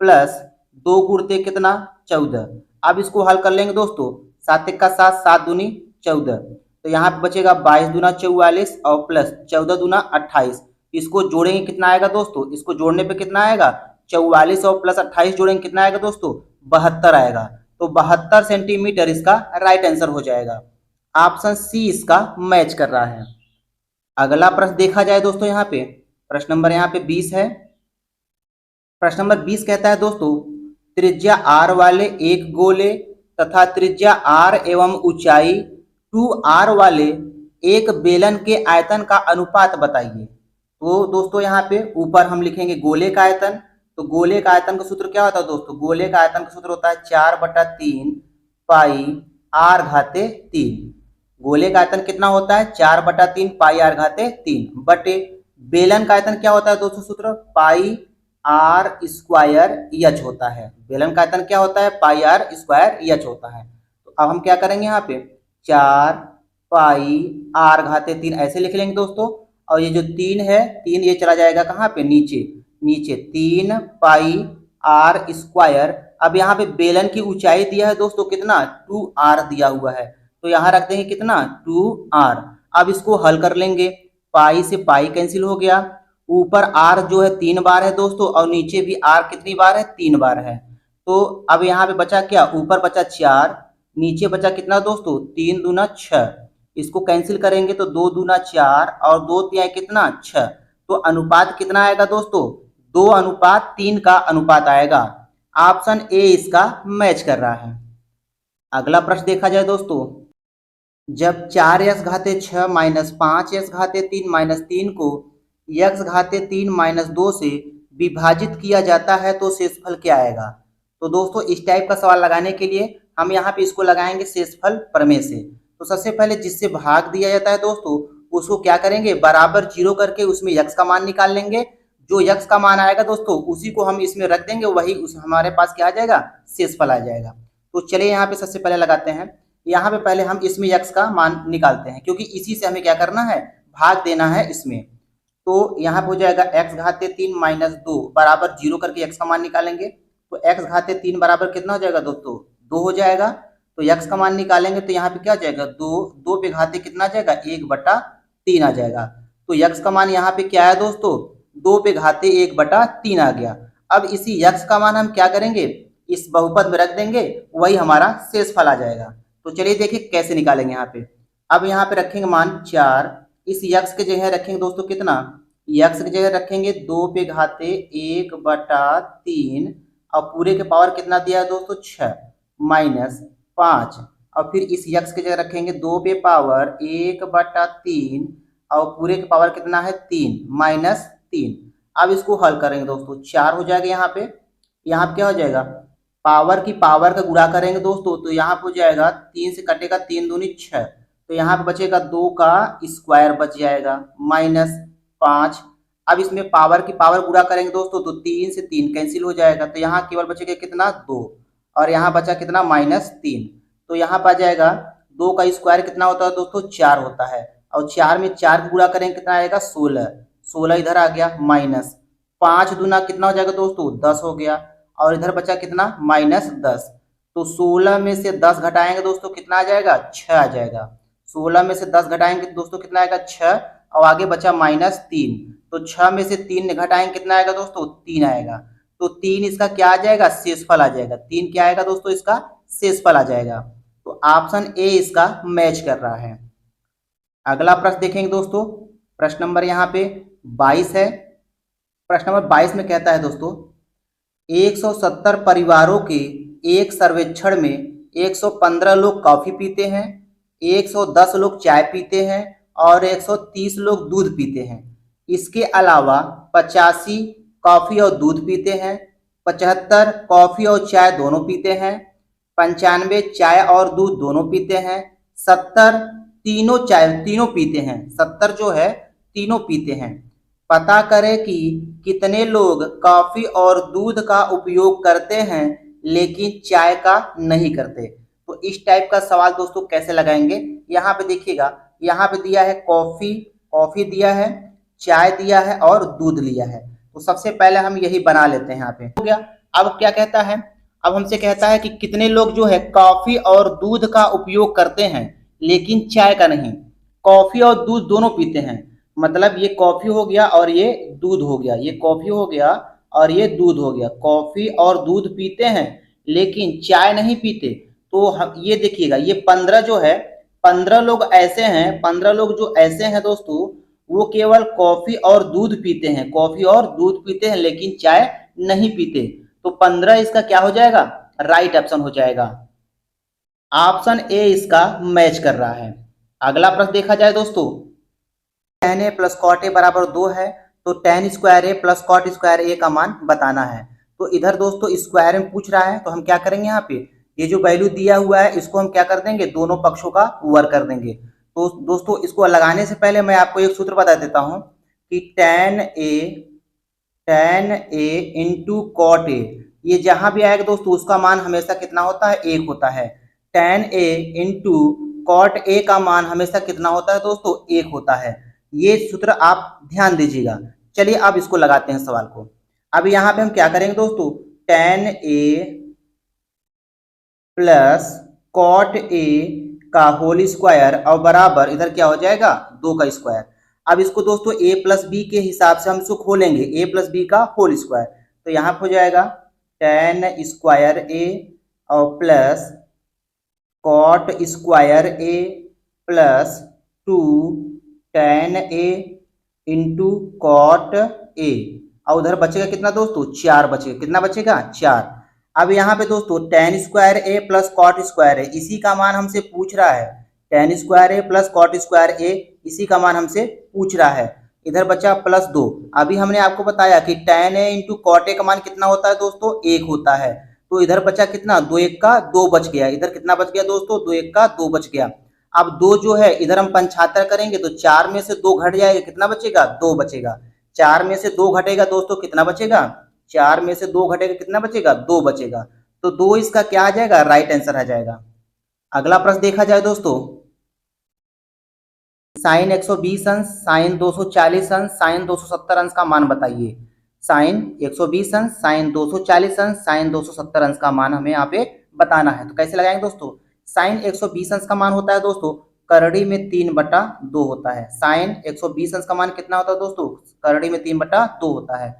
प्लस 2 गुणते कितना 14। अब इसको हल कर लेंगे दोस्तों, 7 का 7, 7 दूनी 14, तो यहाँ पे बचेगा 22 दूना 44 और प्लस 14 दूना 28। इसको जोड़ेंगे कितना आएगा दोस्तों, इसको जोड़ने पे कितना आएगा 44 और प्लस 28 जोड़ेंगे कितना आएगा दोस्तों 72 आएगा। तो 72 सेंटीमीटर इसका राइट आंसर हो जाएगा। ऑप्शन सी इसका मैच कर रहा है। अगला प्रश्न देखा जाए दोस्तों, यहाँ पे प्रश्न नंबर यहाँ पे 20 है। प्रश्न नंबर 20 कहता है दोस्तों, त्रिज्या r वाले एक गोले तथा त्रिज्या r एवं ऊंचाई 2r वाले एक बेलन के आयतन का अनुपात बताइए। तो दोस्तों यहाँ पे ऊपर हम लिखेंगे गोले का आयतन। तो गोले का आयतन का सूत्र क्या होता है दोस्तों, गोले का आयतन का सूत्र होता है 4/3 पाई r घाते 3। गोले का आयतन कितना होता है 4/3 पाई r घाते 3 बटे बेलन का आयतन क्या होता है दोस्तों, सूत्र पाई r स्क्वायर एच होता है। बेलन का आयतन क्या होता है पाई r स्क्वायर एच होता है। तो अब हम क्या करेंगे यहाँ पे 4 पाई r घाते 3 ऐसे लिख लेंगे दोस्तों, और ये जो 3 है 3 ये चला जाएगा कहाँ पे नीचे, नीचे 3 पाई r स्क्वायर। अब यहाँ पे बेलन की ऊंचाई दिया है दोस्तों कितना 2r दिया हुआ है, तो यहाँ रख देंगे कितना 2r। अब इसको हल कर लेंगे, पाई से पाई कैंसिल हो गया, ऊपर r जो है 3 बार है दोस्तों और नीचे भी r कितनी बार है 3 बार है। तो अब यहाँ पे बचा क्या, ऊपर बचा 4, नीचे बचा कितना दोस्तों 3 दूना 6। इसको कैंसिल करेंगे तो 2 दूना 4 और 2 तिहाई कितना 6। तो अनुपात कितना आएगा दोस्तों 2:3 का अनुपात आएगा। ऑप्शन ए इसका मैच कर रहा है। अगला प्रश्न देखा जाए दोस्तों, जब 4x घाते 6 माइनस 5x घाते 3 माइनस 3 को x घाते 3 माइनस 2 से विभाजित किया जाता है तो शेषफल क्या आएगा। तो दोस्तों इस टाइप का सवाल लगाने के लिए हम यहाँ पे इसको लगाएंगे शेषफल प्रमेय से। तो सबसे पहले जिससे भाग दिया जाता है दोस्तों उसको क्या करेंगे बराबर 0 करके उसमें x का मान निकाल लेंगे। जो x का मान आएगा दोस्तों उसी को हम इसमें रख देंगे, वही हमारे पास क्या आ जाएगा शेषफल आ जाएगा। तो चलिए यहाँ पे सबसे पहले लगाते हैं, यहाँ पे पहले हम इसमें x का मान निकालते हैं क्योंकि इसी से हमें क्या करना है भाग देना है इसमें। तो यहाँ पे हो जाएगा x घाते 3 माइनस 2 बराबर 0 करके x का मान निकालेंगे। तो x घाते 3 बराबर कितना हो जाएगा दोस्तों 2 हो जाएगा। तो x का मान निकालेंगे तो यहाँ पे क्या आ जाएगा 2 पे घाते कितना आ जाएगा 1/3 आ जाएगा। तो x का मान यहाँ पे क्या है दोस्तों 2 पे घाते 1/3 आ गया। अब इसी x का मान हम क्या करेंगे इस बहुपद में रख देंगे, वही हमारा शेषफल आ जाएगा। तो चलिए देखिए कैसे निकालेंगे यहाँ पे। अब यहाँ पे रखेंगे मान 4, इस x के जगह रखेंगे दोस्तों कितना, x की जगह रखेंगे 2 पे घाते 1/3 और पूरे के पावर कितना दिया है दोस्तों 6 माइनस 5, और फिर इस x की जगह रखेंगे 2 पे पावर 1/3 और पूरे के पावर कितना है 3 माइनस 3। अब इसको हल करेंगे दोस्तों 4 हो जाएगा यहाँ पे क्या हो जाएगा पावर की पावर का गुणा करेंगे दोस्तों। तो यहाँ पे हो जाएगा 3 से कटेगा 3 दूनी 6, तो यहाँ पे बचेगा 2 का स्क्वायर बच जाएगा माइनस 5। अब इसमें पावर की पावर गुणा करेंगे दोस्तों तो 3 से 3 कैंसिल हो जाएगा, तो यहाँ केवल बचेगा कितना 2। और यहाँ बचा कितना -3। तो यहाँ पर आ जाएगा 2 का स्क्वायर कितना होता है दोस्तों 4 होता है, और 4 में 4 को गुणा करेंगे कितना आएगा 16। 16 इधर आ गया माइनस 5 दूना कितना हो जाएगा दोस्तों 10 हो गया, और इधर बचा कितना -10। तो 16 में से 10 घटाएंगे दोस्तों कितना आ जाएगा 6 आ जाएगा। 16 में से 10 घटाएंगे दोस्तों कितना आएगा 6, और आगे बचा -3। तो 6 में से 3 घटाएंगे कितना आएगा दोस्तों 3 आएगा। तो 3 इसका क्या आ जाएगा शेषफल आ जाएगा। 3 क्या आएगा दोस्तों इसका शेषफल आ जाएगा। तो ऑप्शन ए इसका मैच कर रहा है। अगला प्रश्न देखेंगे दोस्तों, प्रश्न नंबर यहाँ पे 22 है। प्रश्न नंबर 22 में कहता है दोस्तों 170 परिवारों के एक सर्वेक्षण में 115 लोग कॉफी पीते हैं, 110 लोग चाय पीते हैं और 130 लोग दूध पीते हैं। इसके अलावा 85 कॉफी और दूध पीते हैं, 75 कॉफी और चाय दोनों पीते हैं, 95 चाय और दूध दोनों पीते हैं, 70 तीनों चाय तीनों पीते हैं। 70 जो है तीनों पीते हैं। पता करें कि कितने लोग कॉफी और दूध का उपयोग करते हैं लेकिन चाय का नहीं करते। तो इस टाइप का सवाल दोस्तों कैसे लगाएंगे, यहाँ पे देखिएगा, यहाँ पे दिया है कॉफी दिया है, चाय दिया है और दूध लिया है। तो सबसे पहले हम यही बना लेते हैं। यहाँ पे हो गया। अब क्या कहता है, अब हमसे कहता है कि कितने लोग जो है कॉफी और दूध का उपयोग करते हैं लेकिन चाय का नहीं। कॉफी और दूध दोनों पीते हैं, मतलब ये कॉफी हो गया और ये दूध हो गया, ये कॉफी हो गया और ये दूध हो गया। कॉफी और दूध पीते हैं लेकिन चाय नहीं पीते। तो ये देखिएगा, ये 15 जो है 15 लोग ऐसे हैं, 15 लोग जो ऐसे हैं दोस्तों वो केवल कॉफी और दूध पीते हैं, कॉफी और दूध पीते हैं लेकिन चाय नहीं पीते। तो 15 इसका क्या हो जाएगा राइट ऑप्शन हो जाएगा। ऑप्शन ए इसका मैच कर रहा है। अगला प्रश्न देखा जाए दोस्तों, tan a plus cot A बराबर 2 है, तो tan square A plus cot square A का मान बताना है। तो इधर दोस्तों स्क्वायर में पूछ रहा है, तो हम क्या करेंगे, यहाँ पे ये जो वैल्यू दिया हुआ है इसको हम क्या कर देंगे, दोनों पक्षों का वर्ग कर देंगे। तो दोस्तों इसको लगाने से पहले मैं आपको एक सूत्र बता देता हूँ कि tan a into cot A, ये जहां भी आएगा दोस्तों उसका मान हमेशा कितना होता है 1 होता है। tan a into cot a का मान हमेशा कितना होता है दोस्तों 1 होता है। ये सूत्र आप ध्यान दीजिएगा। चलिए अब इसको लगाते हैं सवाल को। अब यहाँ पे हम क्या करेंगे दोस्तों, tan a plus cot a का होल स्क्वायर और बराबर इधर क्या हो जाएगा 2 का स्क्वायर। अब इसको दोस्तों a प्लस बी के हिसाब से हम इसको खोलेंगे, a प्लस बी का होल स्क्वायर। तो यहाँ हो जाएगा tan स्क्वायर a और plus cot square a plus 2 tan a into cot a, और उधर बचेगा कितना दोस्तों 4 बचेगा। कितना बचेगा 4। अब यहाँ पे दोस्तों tan square a plus cot square a इसी का मान हमसे पूछ रहा है। tan square a plus cot square a इसी का मान हमसे पूछ रहा है। इधर बचा प्लस 2। अभी हमने आपको बताया कि tan a into cot a का मान कितना होता है दोस्तों 1 होता है। तो इधर बचा कितना 2 1 का 2 बच गया। इधर कितना बच गया दोस्तों 2 1 का 2 बच गया। अब 2 जो है इधर हम 75 करेंगे तो 4 में से 2 घट जाएगा, कितना बचेगा 2 बचेगा। 4 में से 2 घटेगा दोस्तों कितना बचेगा, 4 में से 2 घटेगा कितना बचेगा 2 बचेगा। तो 2 इसका क्या आ जाएगा राइट आंसर आ जाएगा। अगला प्रश्न देखा जाए दोस्तों, साइन 120 अंश, साइन 240 अंश, साइन 270 अंश का मान बताइए। साइन 120 अंश, साइन 240 अंश, साइन 270 अंश का मान हमें यहाँ पे बताना है। तो कैसे लगाएंगे दोस्तों, साइन 120 अंश का मान होता है दोस्तों करड़ी में 3/2 होता है। साइन 120 अंश का मान कितना होता है दोस्तों करड़ी में 3/2 होता है।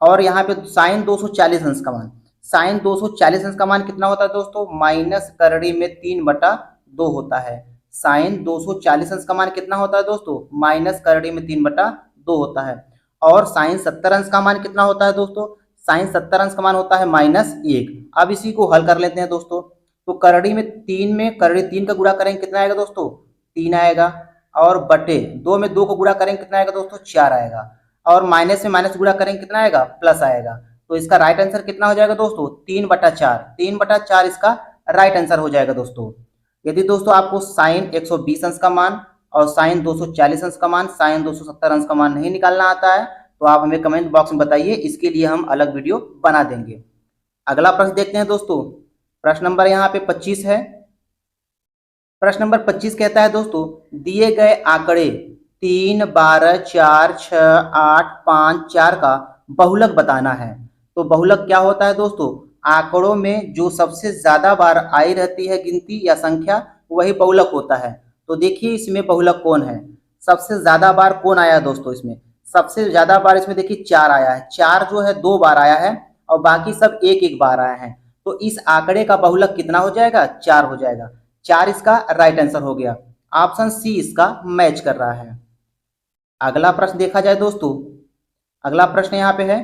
और यहाँ पे साइन 240 अंश का मान, साइन 240 अंश का मान कितना होता है दोस्तों माइनस करड़ी में 3/2 होता है। साइन 240 अंश का मान कितना होता है दोस्तों माइनस करड़ी में 3/2 होता है। और साइन 70 अंश का मान कितना होता है दोस्तों, साइन 70 अंश का मान होता है -1। अब इसी को हल कर लेते हैं दोस्तों। तो करड़ी में 3 में करड़ी 3 का गुणा करेंगे कितना आएगा दोस्तों 3 आएगा, और बटे 2 में 2 को गुणा करेंगे कितना आएगा दोस्तों 4 आएगा, और माइनस में माइनस गुणा करेंगे कितना आएगा प्लस आएगा। तो इसका राइट आंसर कितना हो जाएगा दोस्तों 3/4। 3/4 इसका राइट आंसर हो जाएगा दोस्तों। यदि दोस्तों आपको साइन 120 अंश का मान और साइन 240 अंश का मान, साइन 270 अंश का मान नहीं निकालना आता है तो आप हमें कमेंट बॉक्स में बताइए, इसके लिए हम अलग वीडियो बना देंगे। अगला प्रश्न देखते हैं दोस्तों, प्रश्न नंबर यहाँ पे 25 है। प्रश्न नंबर 25 कहता है दोस्तों, दिए गए आंकड़े 3, 12, 4, 6, 8, 5, 4 का बहुलक बताना है। तो बहुलक क्या होता है दोस्तों? आंकड़ों में जो सबसे ज्यादा बार आई रहती है गिनती या संख्या, वही बहुलक होता है। तो देखिए इसमें बहुलक कौन है, सबसे ज्यादा बार कौन आया है दोस्तों? इसमें सबसे ज्यादा बार इसमें देखिए 4 आया है। 4 जो है 2 बार आया है और बाकी सब एक एक बार आया है। तो इस आंकड़े का बहुलक कितना हो जाएगा? 4 हो जाएगा। 4 इसका राइट आंसर हो गया। ऑप्शन सी इसका मैच कर रहा है। अगला प्रश्न देखा जाए दोस्तों, अगला प्रश्न यहाँ पे है,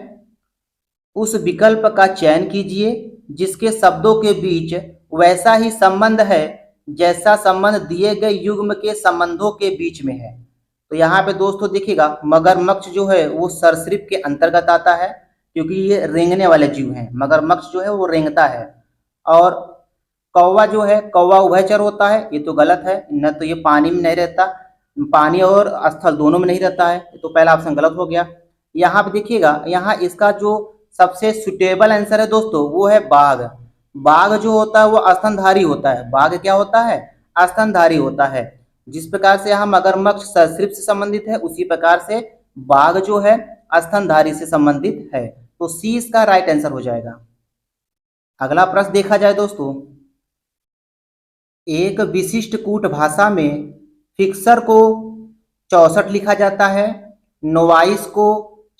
उस विकल्प का चयन कीजिए जिसके शब्दों के बीच वैसा ही संबंध है जैसा संबंध दिए गए युग्म के संबंधों के बीच में है। तो यहाँ पे दोस्तों देखिएगा, मगरमच्छ जो है वो सरीसृप के अंतर्गत आता है, क्योंकि ये रेंगने वाले जीव हैं। मगरमच्छ जो है वो रेंगता है। और कौवा जो है, कौवा उभयचर होता है, ये तो गलत है, न तो ये पानी में नहीं रहता, पानी और स्थल दोनों में नहीं रहता है, तो पहला ऑप्शन गलत हो गया। यहाँ पे देखिएगा, यहाँ इसका जो सबसे सुटेबल आंसर है दोस्तों वो है बाघ। बाघ जो होता है वो स्तनधारी होता है। बाघ क्या होता है? स्तनधारी होता है। जिस प्रकार से यहाँ मगरमच्छ सरीसृप से संबंधित है, उसी प्रकार से बाघ जो है स्तनधारी से संबंधित है। तो सी इसका राइट आंसर हो जाएगा। अगला प्रश्न देखा जाए दोस्तों, एक विशिष्ट कूट भाषा में फिक्सर को 64 लिखा जाता है, नोवाइस को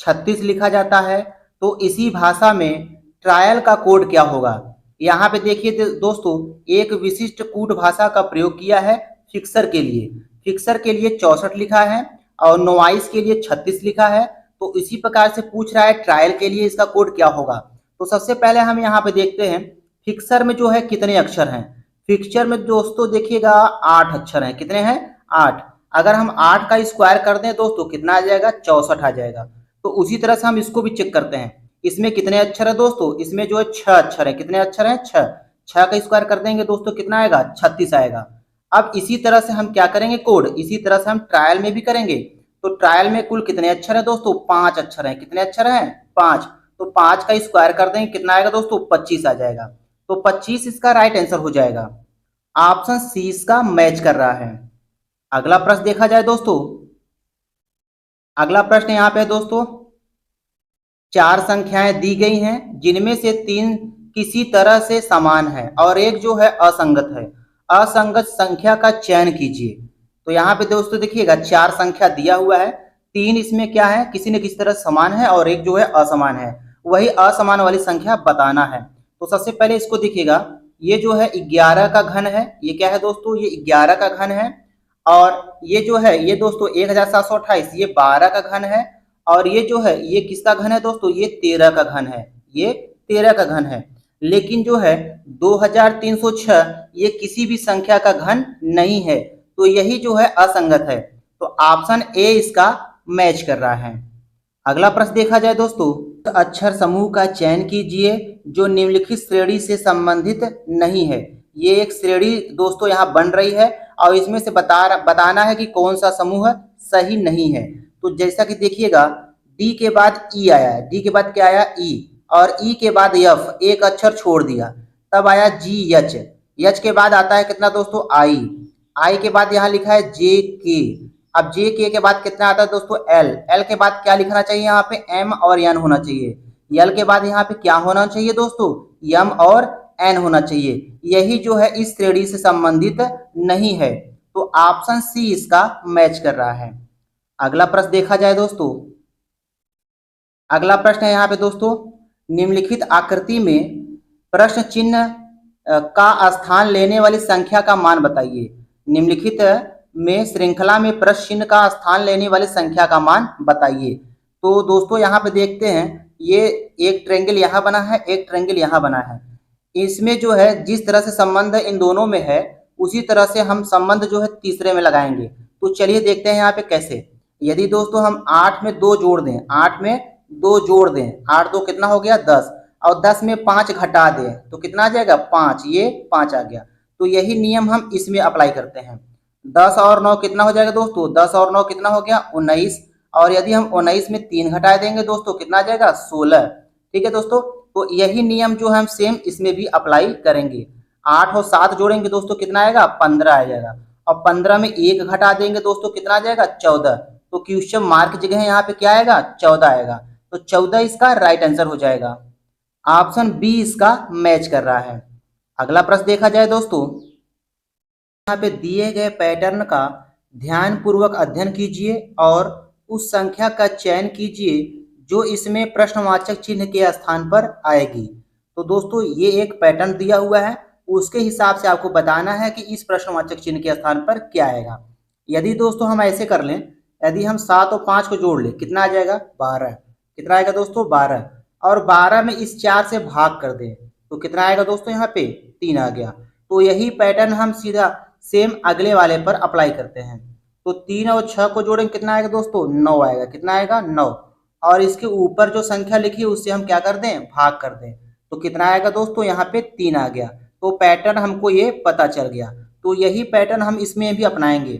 36 लिखा जाता है। तो इसी भाषा में ट्रायल का कोड क्या होगा? यहाँ पे देखिए दोस्तों, एक विशिष्ट कूट भाषा का प्रयोग किया है फिक्सर के लिए। फिक्सर के लिए 64 लिखा है और नोवाइस के लिए 36 लिखा है। तो इसी प्रकार से पूछ रहा है ट्रायल के लिए इसका कोड क्या होगा। तो सबसे पहले हम यहाँ पे देखते हैं फिक्सर में जो है कितने अक्षर हैं। फिक्सर में दोस्तों देखिएगा 8 अक्षर हैं। कितने हैं? 8। अगर हम 8 का स्क्वायर कर दें दोस्तों, कितना आ जाएगा? 64 आ जाएगा। तो उसी तरह से हम इसको भी चेक करते हैं, इसमें कितने अक्षर है दोस्तों? इसमें जो है 6 अक्षर है। कितने अक्षर हैं? 6। 6 का स्क्वायर कर देंगे दोस्तों, कितना आएगा? 36 आएगा। अब इसी तरह से हम क्या करेंगे? कोड इसी तरह से हम ट्रायल में भी करेंगे। तो ट्रायल में कुल कितने अक्षर है दोस्तों? 5 अक्षर हैं। कितने अक्षर हैं? 5। तो 5 का स्क्वायर कर देंगे, कितना आएगा दोस्तों? 25 आ जाएगा। तो 25 इसका राइट आंसर हो जाएगा। ऑप्शन सी इसका मैच कर रहा है। अगला प्रश्न देखा जाए दोस्तों, अगला प्रश्न यहाँ पे दोस्तों, 4 संख्याएं दी गई हैं जिनमें से 3 किसी तरह से समान है और एक जो है असंगत है। असंगत संख्या का चयन कीजिए। तो यहाँ पे दोस्तों देखिएगा 4 संख्या दिया हुआ है, 3 इसमें क्या है? किसी न किसी तरह समान है और एक जो है असमान है। वही असमान वाली संख्या बताना है। तो सबसे पहले इसको देखिएगा, ये जो है 11 का घन है। ये क्या है दोस्तों? ये 11 का घन है। और ये जो है ये दोस्तों 1728, ये 12 का घन है। और ये जो है ये किसका घन है दोस्तों? ये 13 का घन है। ये 13 का घन है। लेकिन जो है 2306 ये किसी भी संख्या का घन नहीं है। तो यही जो है असंगत है। तो ऑप्शन ए इसका मैच कर रहा है। अगला प्रश्न देखा जाए दोस्तों, अक्षर समूह का चयन कीजिए जो निम्नलिखित श्रेणी से संबंधित नहीं है। ये एक श्रेणी दोस्तों यहाँ बन रही है और इसमें से बताना है कि कौन सा समूह सही नहीं है। तो जैसा कि देखिएगा, डी के बाद ई आया है, डी के बाद क्या आया? ई, और ई के बाद एफ, एक अक्षर छोड़ दिया, तब आया जी एच। एच के बाद आता है कितना दोस्तों? आई। आई के बाद यहाँ लिखा है जे के। अब जे के बाद कितना आता है दोस्तों? एल। एल के बाद क्या लिखना चाहिए? यहाँ पे एम और एन होना चाहिए। एल के बाद यहाँ पे क्या होना चाहिए दोस्तों? एम और एन होना चाहिए। यही जो है इस श्रेणी से संबंधित नहीं है। तो ऑप्शन सी इसका मैच कर रहा है। अगला प्रश्न देखा जाए दोस्तों, अगला प्रश्न है यहाँ पे दोस्तों, निम्नलिखित आकृति में प्रश्न चिन्ह का स्थान लेने वाली संख्या का मान बताइए। निम्नलिखित में श्रृंखला में प्रश्न चिन्ह का स्थान लेने वाली संख्या का मान बताइए। तो दोस्तों यहाँ पे देखते हैं, ये एक ट्रायंगल यहाँ बना है, एक ट्रायंगल यहाँ बना है। इसमें जो है जिस तरह से संबंध इन दोनों में है, उसी तरह से हम संबंध जो है तीसरे में लगाएंगे। तो चलिए देखते हैं यहाँ पे कैसे। यदि दोस्तों हम 8 में 2 जोड़ दें, 8 में 2 जोड़ दें, 8 2 कितना हो गया? 10, और 10 में 5 घटा दें तो कितना आ जाएगा? 5। ये 5 आ गया। तो यही नियम हम इसमें अप्लाई करते हैं। 10 और 9 कितना हो जाएगा दोस्तों? 10 और 9 कितना हो गया? 19। और यदि हम 19 में 3 घटा देंगे दोस्तों, कितना आ जाएगा? 16। ठीक है दोस्तों, तो यही नियम जो है हम सेम इसमें भी अप्लाई करेंगे। 8 और 7 जोड़ेंगे दोस्तों कितना आएगा 15 आ जाएगा, और 15 में 1 घटा देंगे दोस्तों कितना आ जाएगा 14। तो क्वेश्चन मार्क जगह यहाँ पे क्या आएगा 14 आएगा, तो 14 इसका राइट आंसर हो जाएगा। ऑप्शन बी इसका मैच कर रहा है। अगला प्रश्न देखा जाए दोस्तों, यहाँ पे दिए गए पैटर्न का ध्यान पूर्वक अध्ययन कीजिए और उस संख्या का चयन कीजिए जो इसमें प्रश्नवाचक चिन्ह के स्थान पर आएगी। तो दोस्तों ये एक पैटर्न दिया हुआ है, उसके हिसाब से आपको बताना है कि इस प्रश्नवाचक चिन्ह के स्थान पर क्या आएगा। यदि दोस्तों हम ऐसे कर लें, यदि हम 7 और 5 को जोड़ लें कितना आ जाएगा 12, कितना आएगा दोस्तों 12, और 12 में इस 4 से भाग कर दें तो कितना आएगा दोस्तों यहाँ पे 3 आ गया। तो यही पैटर्न हम सीधा सेम अगले वाले पर अप्लाई करते हैं। तो 3 और 6 को जोड़ेंगे कितना आएगा दोस्तों 9 आएगा, कितना आएगा 9, और इसके ऊपर जो संख्या लिखी है उससे हम क्या कर दें भाग कर दें, तो कितना आएगा दोस्तों यहाँ पे 3 आ गया। तो पैटर्न हमको ये पता चल गया, तो यही पैटर्न हम इसमें भी अपनाएंगे।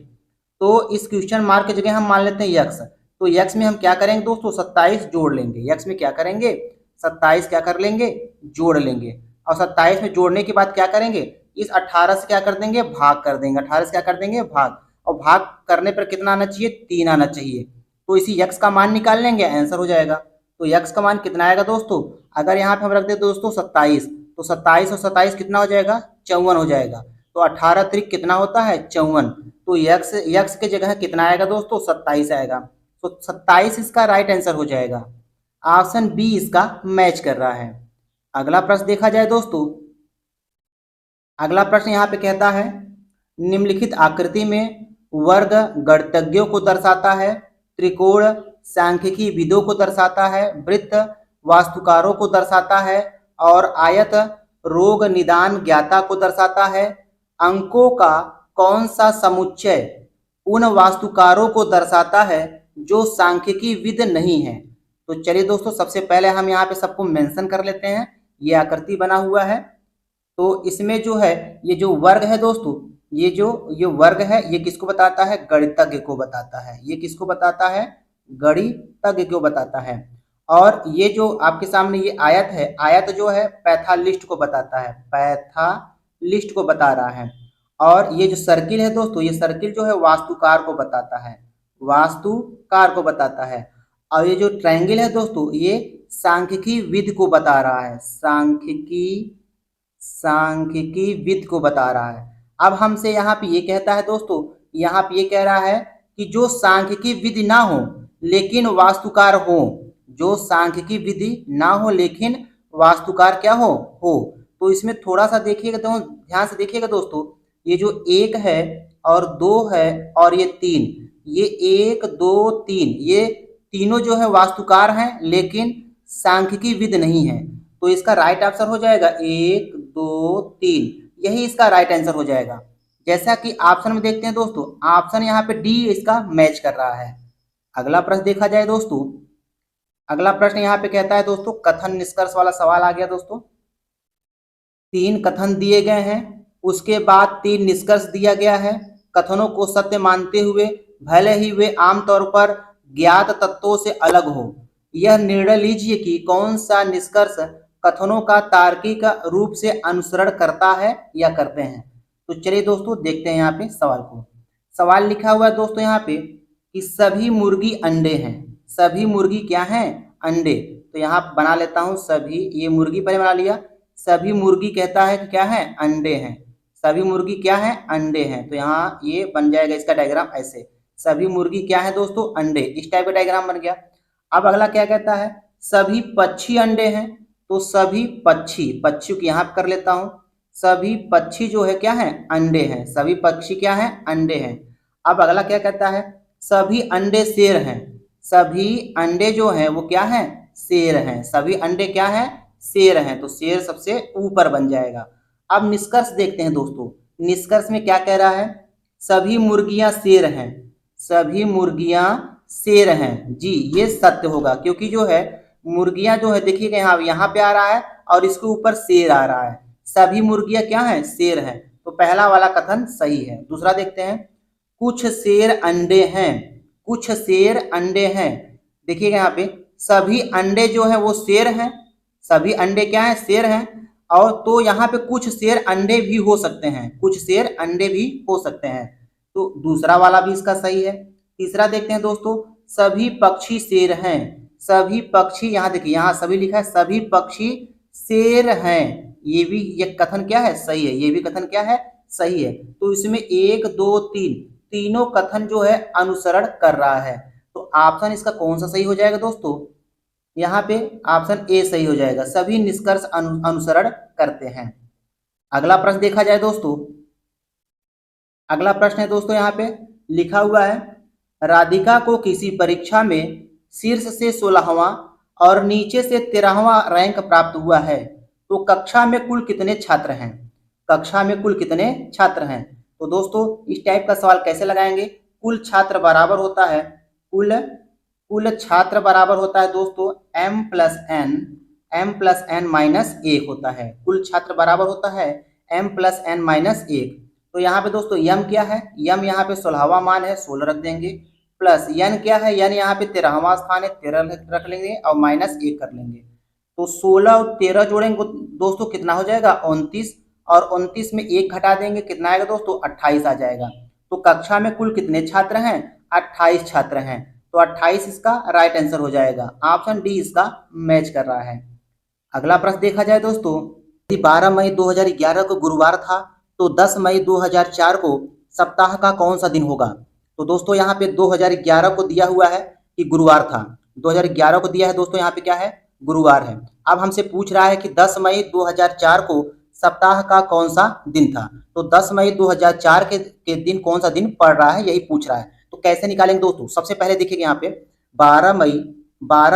तो इस क्वेश्चन मार्क की जगह हम मान लेते हैं यक्स, तो यक्स में हम क्या करेंगे दोस्तों 27 जोड़ लेंगे, यक्स में क्या करेंगे 27 क्या कर लेंगे जोड़ लेंगे, और 27 में जोड़ने के बाद क्या करेंगे इस 18 से क्या कर देंगे भाग कर देंगे, 18 से क्या कर देंगे भाग, और भाग करने पर कितना आना चाहिए 3 आना चाहिए। तो इसी यक्स का मान निकाल लेंगे आंसर हो जाएगा। तो यक्स का मान कितना आएगा दोस्तों, अगर यहाँ पे हम रख दे दोस्तों 27, तो 27 और 27 कितना हो जाएगा 54 हो जाएगा, तो 18 त्रिक कितना होता है 54, तो यक्स के जगह कितना आएगा दोस्तों 27 आएगा, तो 27 इसका राइट आंसर हो जाएगा। ऑप्शन बी इसका मैच कर रहा है। अगला प्रश्न देखा जाए दोस्तों, अगला प्रश्न यहाँ पे कहता है निम्नलिखित आकृति में वर्ग गणितज्ञों को दर्शाता है, त्रिकोण सांख्यिकी विदों को दर्शाता है, वृत्त वास्तुकारों को दर्शाता है, और आयत रोग निदान ज्ञाता को दर्शाता है। अंकों का कौन सा समुच्चय उन वास्तुकारों को दर्शाता है जो सांख्यिकी विद नहीं है। तो चलिए दोस्तों सबसे पहले हम यहाँ पे सबको मेंशन कर लेते हैं। ये आकृति बना हुआ है, तो इसमें जो है ये जो वर्ग है दोस्तों, ये वर्ग है ये किसको बताता है गणितज्ञ को बताता है, ये किसको बताता है गणितज्ञ को बताता है। और ये जो आपके सामने ये आयत है, आयत जो है पैथालिस्ट को बताता है, पैथालिस्ट को बता रहा है। और ये जो सर्किल है दोस्तों, ये सर्किल जो है वास्तुकार को बताता है, वास्तुकार को बताता है। और ये जो ट्रायंगल है दोस्तों, ये सांख्यिकी विद को बता रहा है, सांख्यिकी विद को बता रहा है। अब हमसे यहाँ पे ये कहता है दोस्तों, यहाँ पे ये कह रहा है कि जो सांख्यिकी विधि ना हो लेकिन वास्तुकार हो, जो सांख्यिकी विधि ना हो लेकिन वास्तुकार क्या हो। तो इसमें थोड़ा सा देखिएगा, तो ध्यान से देखिएगा दोस्तों, ये जो 1 है और 2 है और ये 3, ये 1 2 3, ये तीनों जो है वास्तुकार हैं लेकिन सांख्यिकी विद नहीं है। तो इसका राइट आंसर हो जाएगा 1 2 3, यही इसका राइट आंसर हो जाएगा। जैसा कि ऑप्शन में देखते हैं दोस्तों, ऑप्शन यहाँ पे डी इसका मैच कर रहा है। अगला प्रश्न देखा जाए दोस्तों, अगला प्रश्न यहाँ पे कहता है दोस्तों कथन निष्कर्ष वाला सवाल आ गया दोस्तों। 3 कथन दिए गए हैं, उसके बाद 3 निष्कर्ष दिया गया है। कथनों को सत्य मानते हुए भले ही वे आमतौर पर ज्ञात तत्वों से अलग हो, यह निर्णय लीजिए कि कौन सा निष्कर्ष कथनों का तार्किक रूप से अनुसरण करता है या करते हैं। तो चलिए दोस्तों देखते हैं यहाँ पे सवाल को। सवाल लिखा हुआ है दोस्तों यहाँ पे कि सभी मुर्गी अंडे हैं, सभी मुर्गी क्या हैं अंडे। तो यहाँ बना लेता हूँ सभी, ये मुर्गी पहले बना लिया, सभी मुर्गी कहता है कि क्या है अंडे हैं, सभी मुर्गी क्या है अंडे हैं। तो यहाँ ये बन जाएगा इसका डायग्राम ऐसे, सभी मुर्गी क्या है दोस्तों अंडे, इस टाइप का डायग्राम बन गया। अब अगला क्या कहता है सभी पक्षी अंडे हैं, तो सभी पक्षी, पक्षी को यहाँ कर लेता हूँ, सभी पक्षी जो है क्या है अंडे हैं, सभी पक्षी क्या है अंडे हैं। अब अगला क्या कहता है सभी अंडे शेर हैं, सभी अंडे जो हैं वो क्या हैं शेर हैं, सभी अंडे क्या हैं शेर हैं, तो शेर सबसे ऊपर बन जाएगा। अब निष्कर्ष देखते हैं दोस्तों, निष्कर्ष में क्या कह रहा है सभी मुर्गियां शेर हैं, सभी मुर्गियां शेर हैं जी, ये सत्य होगा क्योंकि जो है मुर्गियां जो है देखिएगा यहाँ पे आ रहा है और इसके ऊपर शेर आ रहा है, सभी मुर्गियां क्या हैं शेर हैं, तो पहला वाला कथन सही है। दूसरा देखते हैं कुछ शेर अंडे हैं, कुछ शेर अंडे हैं, देखिएगा यहाँ पे सभी अंडे जो है वो शेर हैं, सभी अंडे क्या हैं, शेर हैं। और तो यहाँ पे कुछ शेर अंडे भी हो सकते हैं, कुछ शेर अंडे भी हो सकते हैं। तो दूसरा वाला भी इसका सही है। तीसरा देखते हैं दोस्तों, सभी पक्षी शेर हैं। सभी पक्षी, यहाँ देखिए यहाँ सभी लिखा है, सभी पक्षी शेर हैं। ये भी ये कथन क्या है, सही है। ये भी कथन क्या है, सही है। तो इसमें एक दो तीन, तीनों कथन जो है अनुसरण कर रहा है। तो ऑप्शन इसका कौन सा सही हो जाएगा दोस्तों, यहाँ पे ऑप्शन ए सही हो जाएगा, सभी निष्कर्ष अनुसरण करते हैं। अगला प्रश्न देखा जाए दोस्तों, अगला प्रश्न है दोस्तों, यहाँ पे लिखा हुआ है, राधिका को किसी परीक्षा में शीर्ष से 16वां और नीचे से 13वां रैंक प्राप्त हुआ है, तो कक्षा में कुल कितने छात्र हैं। कक्षा में कुल कितने छात्र हैं। तो दोस्तों इस टाइप का सवाल कैसे लगाएंगे, कुल छात्र बराबर होता है, कुल कुल छात्र बराबर होता है दोस्तों m+n माइनस 1 होता है। कुल छात्र बराबर होता है m+n माइनस 1। तो यहाँ पे दोस्तों यम क्या है, यम यहाँ पे 16वां मान है, 16 रख देंगे, प्लस यन क्या है, यन यहाँ पे 13वां स्थान है, 13 रख लेंगे और माइनस 1 कर लेंगे। तो 16 और 13 जोड़ेंगे दोस्तों कितना हो जाएगा, 29, और 29 में 1 घटा देंगे, कितना आएगा दोस्तों, 28 आ जाएगा। तो कक्षा में कुल कितने छात्र हैं, 28 छात्र हैं। तो 28 इसका राइट आंसर हो जाएगा, ऑप्शन डी इसका मैच कर रहा है। अगला प्रश्न देखा जाए दोस्तों, यदि 12 मई 2011 को गुरुवार था तो 10 मई 2004 को सप्ताह का कौन सा दिन होगा। तो दोस्तों यहाँ पे 2011 को दिया हुआ है कि गुरुवार था, 2011 को दिया है दोस्तों, यहाँ पे क्या है, गुरुवार है। अब हमसे पूछ रहा है कि 10 मई 2004 को सप्ताह का कौन सा दिन था। तो 10 मई 2004 के दिन कौन सा दिन पड़ रहा है, यही पूछ रहा है। तो कैसे निकालेंगे दोस्तों, सबसे पहले देखिए यहाँ पे 12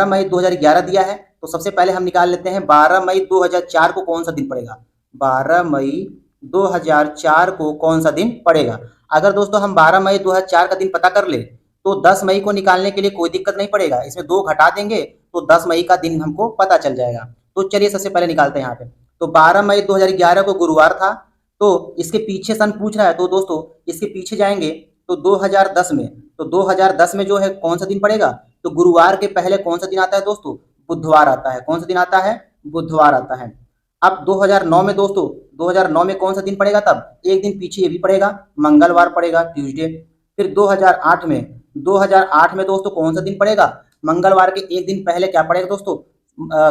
मई 2011 दिया है, तो सबसे पहले हम निकाल लेते हैं 12 मई 2004 को कौन सा दिन पड़ेगा। 12 मई 2004 को कौन सा दिन पड़ेगा। अगर दोस्तों हम 12 मई 2004 का दिन पता कर ले तो 10 मई को निकालने के लिए कोई दिक्कत नहीं पड़ेगा, इसमें 2 घटा देंगे तो 10 मई का दिन हमको पता चल जाएगा। तो चलिए सबसे पहले निकालते हैं यहाँ पे। तो 12 मई 2011 को गुरुवार था, तो इसके पीछे सन पूछ रहा है, तो दोस्तों इसके पीछे जाएंगे तो 2010 में, तो 2010 में जो है कौन सा दिन पड़ेगा। तो गुरुवार के पहले कौन सा दिन आता है दोस्तों, बुधवार आता है। कौन सा दिन आता है, बुधवार आता है। अब 2009 में दोस्तों, 2009 में कौन सा दिन पड़ेगा, तब एक दिन पीछे ये भी पड़ेगा, मंगलवार पड़ेगा, ट्यूसडे। फिर 2008 में दोस्तों कौन सा दिन पड़ेगा, मंगलवार के एक दिन पहले क्या पड़ेगा दोस्तों,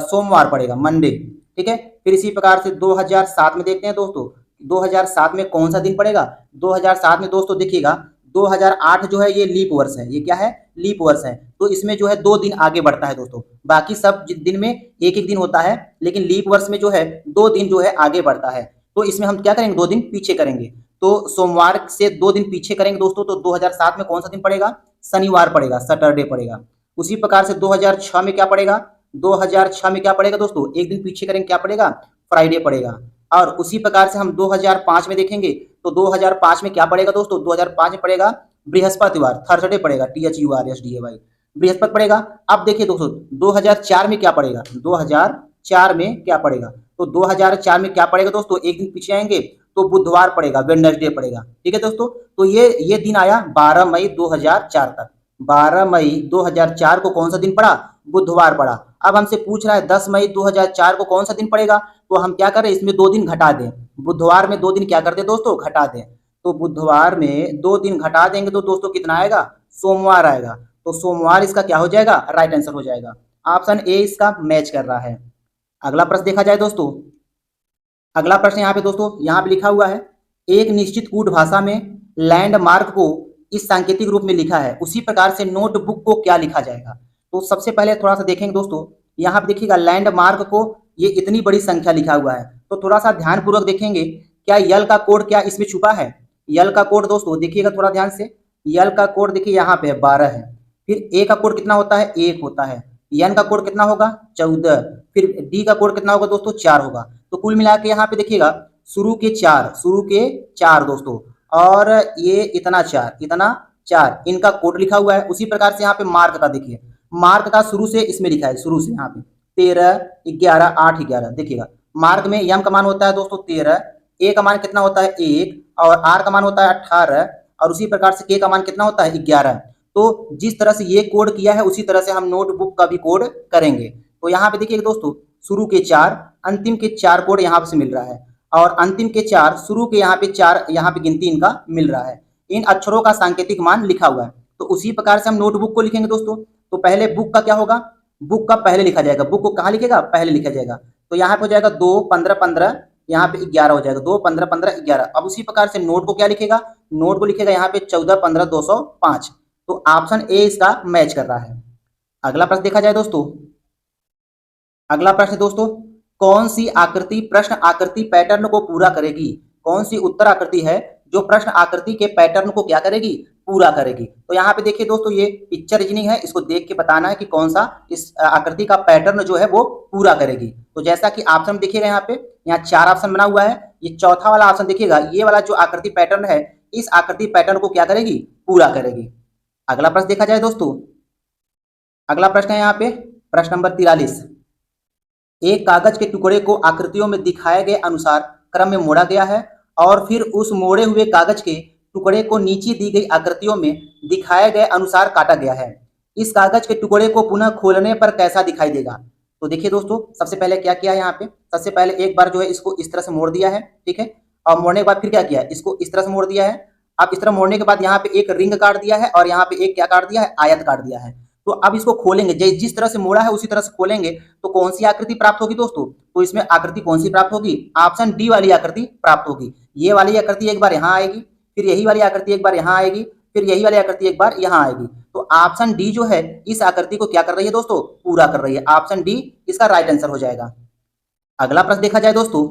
सोमवार पड़ेगा, मंडे। ठीक है। फिर इसी प्रकार से 2007 में देखते हैं दोस्तों, 2007 में कौन सा दिन पड़ेगा। 2007 में दोस्तों देखिएगा 2008 जो है ये लीप वर्ष है, ये क्या है, लीप वर्ष है। तो इसमें जो है 2 दिन आगे बढ़ता है दोस्तों, बाकी सब दिन में एक एक दिन होता है, लेकिन लीप वर्ष में जो है 2 दिन जो है आगे बढ़ता है। तो इसमें हम क्या करेंगे, 2 दिन पीछे करेंगे। तो सोमवार से 2 दिन पीछे करेंगे दोस्तों, तो 2007 में कौन सा दिन पड़ेगा, शनिवार पड़ेगा, सैटरडे पड़ेगा। उसी प्रकार से 2006 में क्या पड़ेगा, 2006 में क्या पड़ेगा दोस्तों, एक दिन पीछे करेंगे, क्या पड़ेगा, फ्राइडे पड़ेगा। और उसी प्रकार से हम 2005 में देखेंगे तो 2005 में क्या पड़ेगा दोस्तों, 2005 में पड़ेगा बृहस्पतिवार, थर्सडे पड़ेगा, THURSDAY, बृहस्पति पड़ेगा। अब देखिए दोस्तों 2004 में क्या पड़ेगा, 2004 में क्या पड़ेगा। तो 2004 में क्या पड़ेगा दोस्तों, एक दिन पीछे आएंगे तो बुधवार पड़ेगा, वेडनेसडे पड़ेगा। ठीक है दोस्तों, तो ये दिन आया 12 मई 2004 तक। 12 मई 2004 को कौन सा दिन पड़ा, बुधवार पड़ा। अब हमसे पूछ रहा है 10 मई 2004 को कौन सा दिन पड़ेगा, तो हम क्या करें, इसमें 2 दिन घटा दें। बुधवार में 2 दिन क्या करते दोस्तों, घटा दें। तो बुधवार में 2 दिन घटा देंगे तो दोस्तों कितना आएगा, सोमवार आएगा। तो सोमवार इसका क्या हो जाएगा, राइट आंसर हो जाएगा। ऑप्शन ए इसका मैच कर रहा है। अगला प्रश्न देखा जाए दोस्तों, अगला प्रश्न यहाँ पे दोस्तों, यहाँ पे लिखा हुआ है, एक निश्चित कूट भाषा में लैंडमार्क को इस सांकेतिक रूप में लिखा है, उसी प्रकार से नोटबुक को क्या लिखा जाएगा। तो सबसे पहले थोड़ा सा देखेंगे दोस्तों, यहाँ पे देखिएगा लैंडमार्क को ये इतनी बड़ी संख्या लिखा हुआ है, तो थोड़ा सा ध्यानपूर्वक देखेंगे, क्या यल का कोड क्या इसमें छुपा है। यल का कोड दोस्तों देखिएगा थोड़ा ध्यान से, यल का कोड देखिए यहाँ पे 12 है, फिर ए का कोड कितना होता है, 1 होता है, एन का कोड कितना होगा, 14, फिर डी का कोड कितना होगा दोस्तों, 4 होगा। तो कुल मिला के यहाँ पे देखिएगा शुरू के 4 दोस्तों, और ये इतना 4 इनका कोड लिखा हुआ है। उसी प्रकार से यहाँ पे मार्क का देखिए, मार्क का शुरू से इसमें लिखा है, शुरू से यहाँ पे 13, 11, 8, 11 देखिएगा। मार्क में यम का मान होता है दोस्तों 13, ए का मान कितना होता है 1, और आर का मान होता है 18, और उसी प्रकार से के का मान कितना होता है 11। तो जिस तरह से ये कोड किया है उसी तरह से हम नोटबुक का भी कोड करेंगे। तो यहाँ पे देखिए दोस्तों शुरू के 4, अंतिम के 4 कोड यहाँ से मिल रहा है, और अंतिम के 4, शुरू के यहाँ पे 4, यहाँ पे गिनती इनका मिल रहा है। इन अक्षरों का सांकेतिक मान लिखा हुआ है। तो उसी प्रकार से हम नोटबुक को लिखेंगे दोस्तों। तो पहले बुक का क्या होगा, बुक का पहले लिखा जाएगा, बुक को कहाँ लिखेगा, पहले लिखा जाएगा। तो यहाँ पे हो जाएगा 2 15 15, यहाँ पे 11 हो जाएगा, 2 15 15 11। अब उसी प्रकार से नोट को क्या लिखेगा, नोट को लिखेगा यहाँ पे 14 15 205। तो ऑप्शन ए इसका मैच कर रहा है। अगला प्रश्न देखा जाए दोस्तों। अगला प्रश्न दोस्तों, कौन सी आकृति प्रश्न आकृति पैटर्न को पूरा करेगी। कौन सी उत्तर आकृति है जो प्रश्न आकृति के पैटर्न को क्या करेगी, पूरा करेगी। तो यहाँ पे देखिए दोस्तों, ये पिक्चर रीजनिंग है, इसको देख के बताना है कि कौन सा इस आकृति का पैटर्न जो है वो पूरा करेगी। तो जैसा कि ऑप्शन देखिएगा यहाँ पे, यहाँ 4 ऑप्शन बना हुआ है। ये चौथा वाला ऑप्शन देखिएगा, ये वाला जो आकृति पैटर्न है, इस आकृति पैटर्न को क्या करेगी, पूरा करेगी। अगला प्रश्न देखा जाए दोस्तों। अगला प्रश्न है यहाँ पे प्रश्न नंबर 43। एक कागज के टुकड़े को आकृतियों में दिखाए गए अनुसार क्रम में मोड़ा गया है और फिर उस मोड़े हुए कागज के टुकड़े को नीचे दी गई आकृतियों में दिखाए गए अनुसार काटा गया है। इस कागज के टुकड़े को पुनः खोलने पर कैसा दिखाई देगा। तो देखिए दोस्तों, सबसे पहले क्या किया है यहाँ पे, सबसे पहले एक बार जो है इसको इस तरह से मोड़ दिया है, ठीक है। और मोड़ने के बाद फिर क्या किया है, इसको इस तरह से मोड़ दिया है। अब इस तरह मोड़ने के बाद यहाँ पे एक रिंग काट दिया है और यहाँ पे एक क्या काट दिया है, आयत काट दिया है। तो अब इसको खोलेंगे, जिस तरह से मोड़ा है उसी तरह से खोलेंगे तो कौन सी आकृति प्राप्त होगी दोस्तों। तो इसमें आकृति कौन सी प्राप्त होगी, ऑप्शन डी वाली आकृति प्राप्त होगी। ये वाली आकृति एक बार यहाँ आएगी, फिर यही वाली आकृति एक बार यहाँ आएगी, फिर यही वाली आकृति एक बार यहाँ आएगी। तो ऑप्शन डी जो है इस आकृति को क्या कर रही है दोस्तों, पूरा कर रही है। ऑप्शन डी इसका राइट आंसर हो जाएगा। अगला प्रश्न देखा जाए दोस्तों।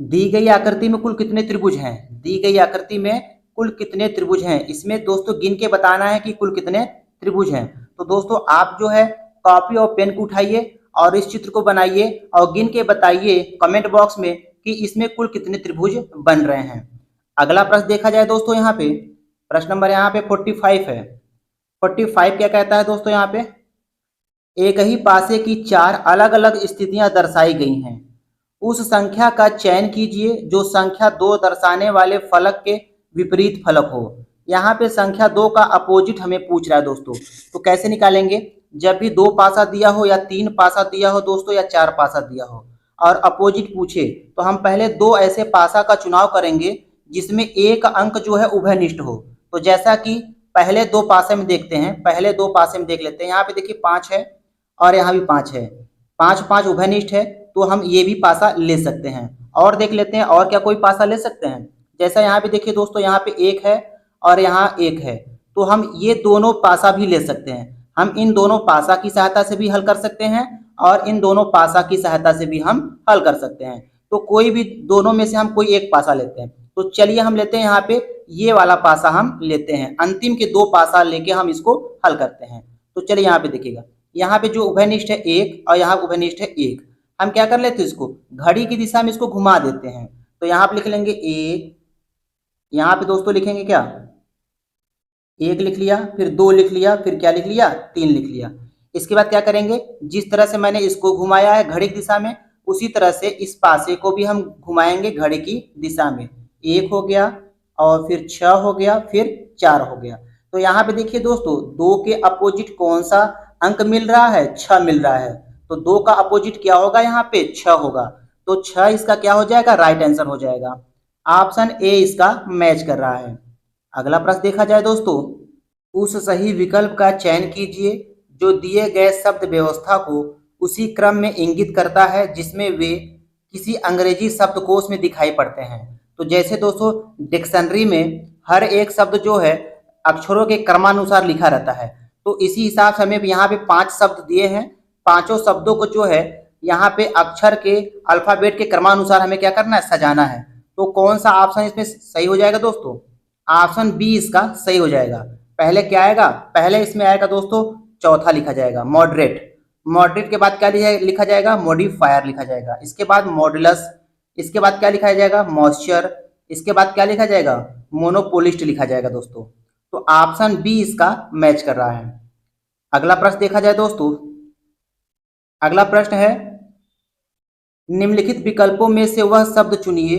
दी गई आकृति में कुल कितने त्रिभुज हैं। दी गई आकृति में कुल कितने त्रिभुज हैं, इसमें दोस्तों गिन के बताना है कि कुल कितने त्रिभुज हैं। तो दोस्तों आप जो है कॉपी और पेन को उठाइए और इस चित्र को बनाइए और गिन के बताइए कमेंट बॉक्स में कि इसमें कुल कितने त्रिभुज बन रहे हैं। अगला प्रश्न देखा जाए दोस्तों। यहाँ पे प्रश्न नंबर यहाँ पे 45 है। 45 क्या कहता है दोस्तों, यहाँ पे एक ही पासे की 4 अलग अलग स्थितियां दर्शाई गई हैं। उस संख्या का चयन कीजिए जो संख्या 2 दर्शाने वाले फलक के विपरीत फलक हो। यहाँ पे संख्या 2 का अपोजिट हमें पूछ रहा है दोस्तों। तो कैसे निकालेंगे, जब भी 2 पासा दिया हो या 3 पासा दिया हो दोस्तों या 4 पासा दिया हो और अपोजिट पूछे, तो हम पहले 2 ऐसे पासा का चुनाव करेंगे जिसमें एक अंक जो है उभयनिष्ठ हो। तो जैसा कि पहले 2 पासे में देखते हैं, पहले 2 पासे में देख लेते हैं। यहाँ पे देखिए 5 है और यहाँ भी 5 है, 5 5 उभयनिष्ठ है, तो हम ये भी पासा ले सकते हैं। और देख लेते हैं और क्या कोई पासा ले सकते हैं। जैसा यहाँ पे देखिए दोस्तों, यहाँ पे 1 है और यहाँ 1 है, तो हम ये दोनों पासा भी ले सकते हैं। हम इन दोनों पासा की सहायता से भी हल कर सकते हैं और इन दोनों पासा की सहायता से भी हम हल कर सकते हैं। तो कोई भी दोनों में से हम कोई एक पासा लेते हैं। तो चलिए हम लेते हैं यहाँ पे ये वाला पासा हम लेते हैं। अंतिम के 2 पासा लेके हम इसको हल करते हैं। तो चलिए यहाँ पे देखिएगा, यहाँ पे जो उभयनिष्ठ है 1 और यहाँ उभयनिष्ठ है 1। हम क्या कर लेते हैं, इसको घड़ी की दिशा में इसको घुमा देते हैं। तो यहाँ पे लिख लेंगे 1, यहाँ पे दोस्तों लिखेंगे क्या, 1 लिख लिया, फिर 2 लिख लिया, फिर क्या लिख लिया, 3 लिख लिया। इसके बाद क्या करेंगे, जिस तरह से मैंने इसको घुमाया है घड़ी की दिशा में, उसी तरह से इस पासे को भी हम घुमाएंगे घड़ी की दिशा में। 1 हो गया और फिर 6 हो गया, फिर 4 हो गया। तो यहाँ पे देखिए दोस्तों, 2 के अपोजिट कौन सा अंक मिल रहा है, 6 मिल रहा है। तो 2 का अपोजिट क्या होगा, यहाँ पे 6 होगा। तो 6 इसका क्या हो जाएगा, राइट आंसर हो जाएगा। ऑप्शन ए इसका मैच कर रहा है। अगला प्रश्न देखा जाए दोस्तों। उस सही विकल्प का चयन कीजिए जो दिए गए शब्द व्यवस्था को उसी क्रम में इंगित करता है जिसमें वे किसी अंग्रेजी शब्दकोश में दिखाई पड़ते हैं। तो जैसे दोस्तों डिक्शनरी में हर एक शब्द जो है अक्षरों के क्रमानुसार लिखा रहता है, तो इसी हिसाब से हमें यहाँ पे 5 शब्द दिए हैं। 5 शब्दों को जो है यहाँ पे अक्षर के अल्फाबेट के क्रमानुसार हमें क्या करना है, सजाना है। तो कौन सा ऑप्शन इसमें सही हो जाएगा दोस्तों, ऑप्शन बी इसका सही हो जाएगा। पहले क्या आएगा, पहले इसमें आएगा दोस्तों चौथा लिखा जाएगा मॉडरेट। मॉडरेट के बाद क्या लिखा जाएगा, मॉडिफायर लिखा जाएगा। इसके बाद मॉडुलस, इसके बाद क्या लिखा जाएगा, मॉइस्चर। इसके बाद क्या लिखा जाएगा, मोनोपोलिस्ट लिखा जाएगा दोस्तों। तो ऑप्शन बी इसका मैच कर रहा है। अगला प्रश्न देखा जाए दोस्तों। अगला प्रश्न है, निम्नलिखित विकल्पों में से वह शब्द चुनिए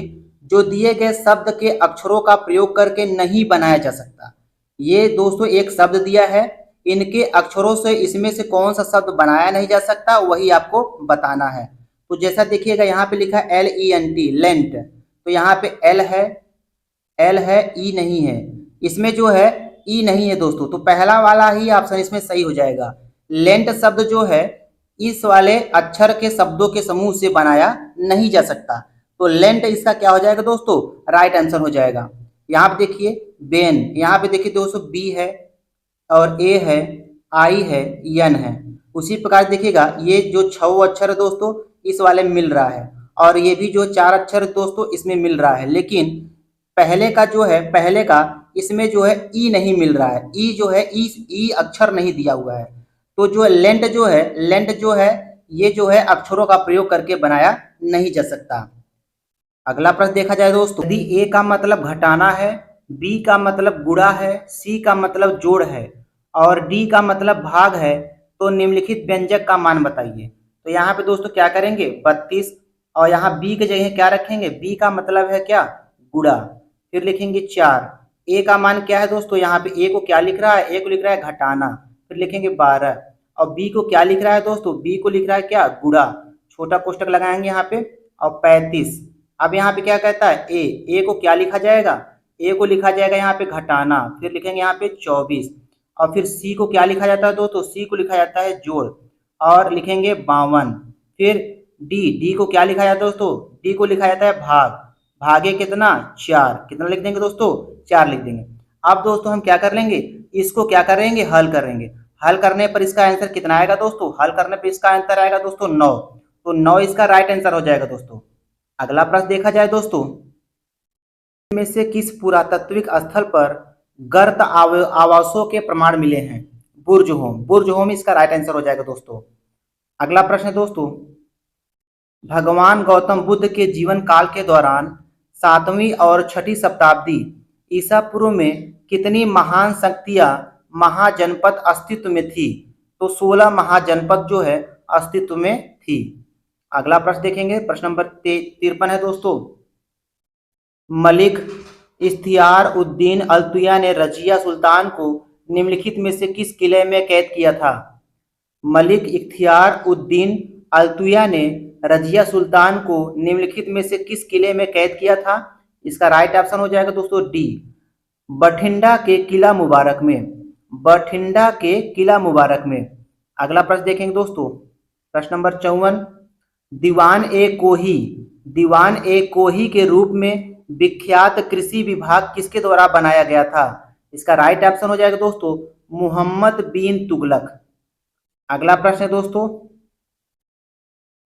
जो दिए गए शब्द के अक्षरों का प्रयोग करके नहीं बनाया जा सकता। ये दोस्तों एक शब्द दिया है, इनके अक्षरों से इसमें से कौन सा शब्द बनाया नहीं जा सकता, वही आपको बताना है। तो जैसा देखिएगा यहाँ पे लिखा है LENT, लेंट, तो यहाँ पे एल है, ई नहीं है, इसमें जो है ई नहीं है दोस्तों, तो पहला वाला ही ऑप्शन इसमें सही हो जाएगा। लेंट शब्द जो है इस वाले अक्षर के शब्दों के समूह से बनाया नहीं जा सकता, तो लेंट इसका क्या हो जाएगा दोस्तों, राइट आंसर हो जाएगा। यहाँ पे देखिए बेन, यहाँ पे देखिए दोस्तों बी है और ए है, आई है, एन है। उसी प्रकार देखिएगा ये जो 6 अक्षर है दोस्तों इस वाले में मिल रहा है, और ये भी जो 4 अक्षर दोस्तों इसमें मिल रहा है, लेकिन पहले का जो है, पहले का इसमें जो है ई नहीं मिल रहा है, ई जो है ई अक्षर नहीं दिया हुआ है। तो जो है लेंट जो है ये जो है अक्षरों का प्रयोग करके बनाया नहीं जा सकता। अगला प्रश्न देखा जाए दोस्तों, यदि ए का मतलब घटाना है, बी का मतलब गुणा है, सी का मतलब जोड़ है और डी का मतलब भाग है, तो निम्नलिखित व्यंजक का मान बताइए। तो यहाँ पे दोस्तों क्या करेंगे 32, और यहाँ बी के जगह क्या रखेंगे, बी का मतलब है क्या, गुणा, फिर लिखेंगे 4। ए का मान क्या है दोस्तों, यहाँ पे ए को क्या लिख रहा है, ए को लिख रहा है घटाना, फिर लिखेंगे 12, और बी को क्या लिख रहा है दोस्तों, बी को लिख रहा है क्या, गुणा, छोटा कोष्टक लगाएंगे यहाँ पे, और 35। अब यहाँ पे क्या कहता है ए को क्या लिखा जाएगा, ए को लिखा जाएगा यहाँ पे घटाना, फिर लिखेंगे यहाँ पे 24, और फिर सी को क्या लिखा जाता है दोस्तों, सी को लिखा जाता है जोड़, और लिखेंगे 52। फिर डी को क्या लिखा जाता है दोस्तों, डी को लिखा जाता है भाग, भागे कितना 4, कितना लिख देंगे दोस्तों 4 लिख देंगे। अब दोस्तों हम क्या कर लेंगे, इसको क्या करेंगे, हल करेंगे, हल करने पर इसका आंसर कितना आएगा दोस्तों, हल करने पर इसका आंसर आएगा दोस्तों 9, तो 9 इसका राइट आंसर हो जाएगा दोस्तों। अगला प्रश्न देखा जाए दोस्तों, में से किस पुरातात्विक स्थल पर गर्त आवासों के प्रमाण मिले हैं, बुर्ज होम इसका राइट आंसर हो जाएगा दोस्तों। अगला प्रश्न है दोस्तों, भगवान गौतम बुद्ध के जीवन काल के दौरान 7वीं और 6ठी शताब्दी ईसा पूर्व में कितनी महान शक्तियां महाजनपद अस्तित्व में थी, तो 16 महाजनपद जो है अस्तित्व में थी। अगला प्रश्न देखेंगे, प्रश्न नंबर 53 है दोस्तों, मलिक इख्तियार उद्दीन अल्तुया ने रजिया सुल्तान को निम्नलिखित में से किस किले में कैद किया था। मलिक इख्तियार उद्दीन अल्तुया ने रजिया सुल्तान को निम्नलिखित में से किस किले में कैद किया था, इसका राइट ऑप्शन हो जाएगा दोस्तों डी, बठिंडा के किला मुबारक में, बठिंडा के किला मुबारक में। अगला प्रश्न देखेंगे दोस्तों, प्रश्न नंबर 54, दीवान ए कोही के रूप में विख्यात कृषि विभाग किसके द्वारा बनाया गया था, इसका राइट ऑप्शन हो जाएगा दोस्तों मुहम्मद बिन तुगलक। अगला प्रश्न है दोस्तों,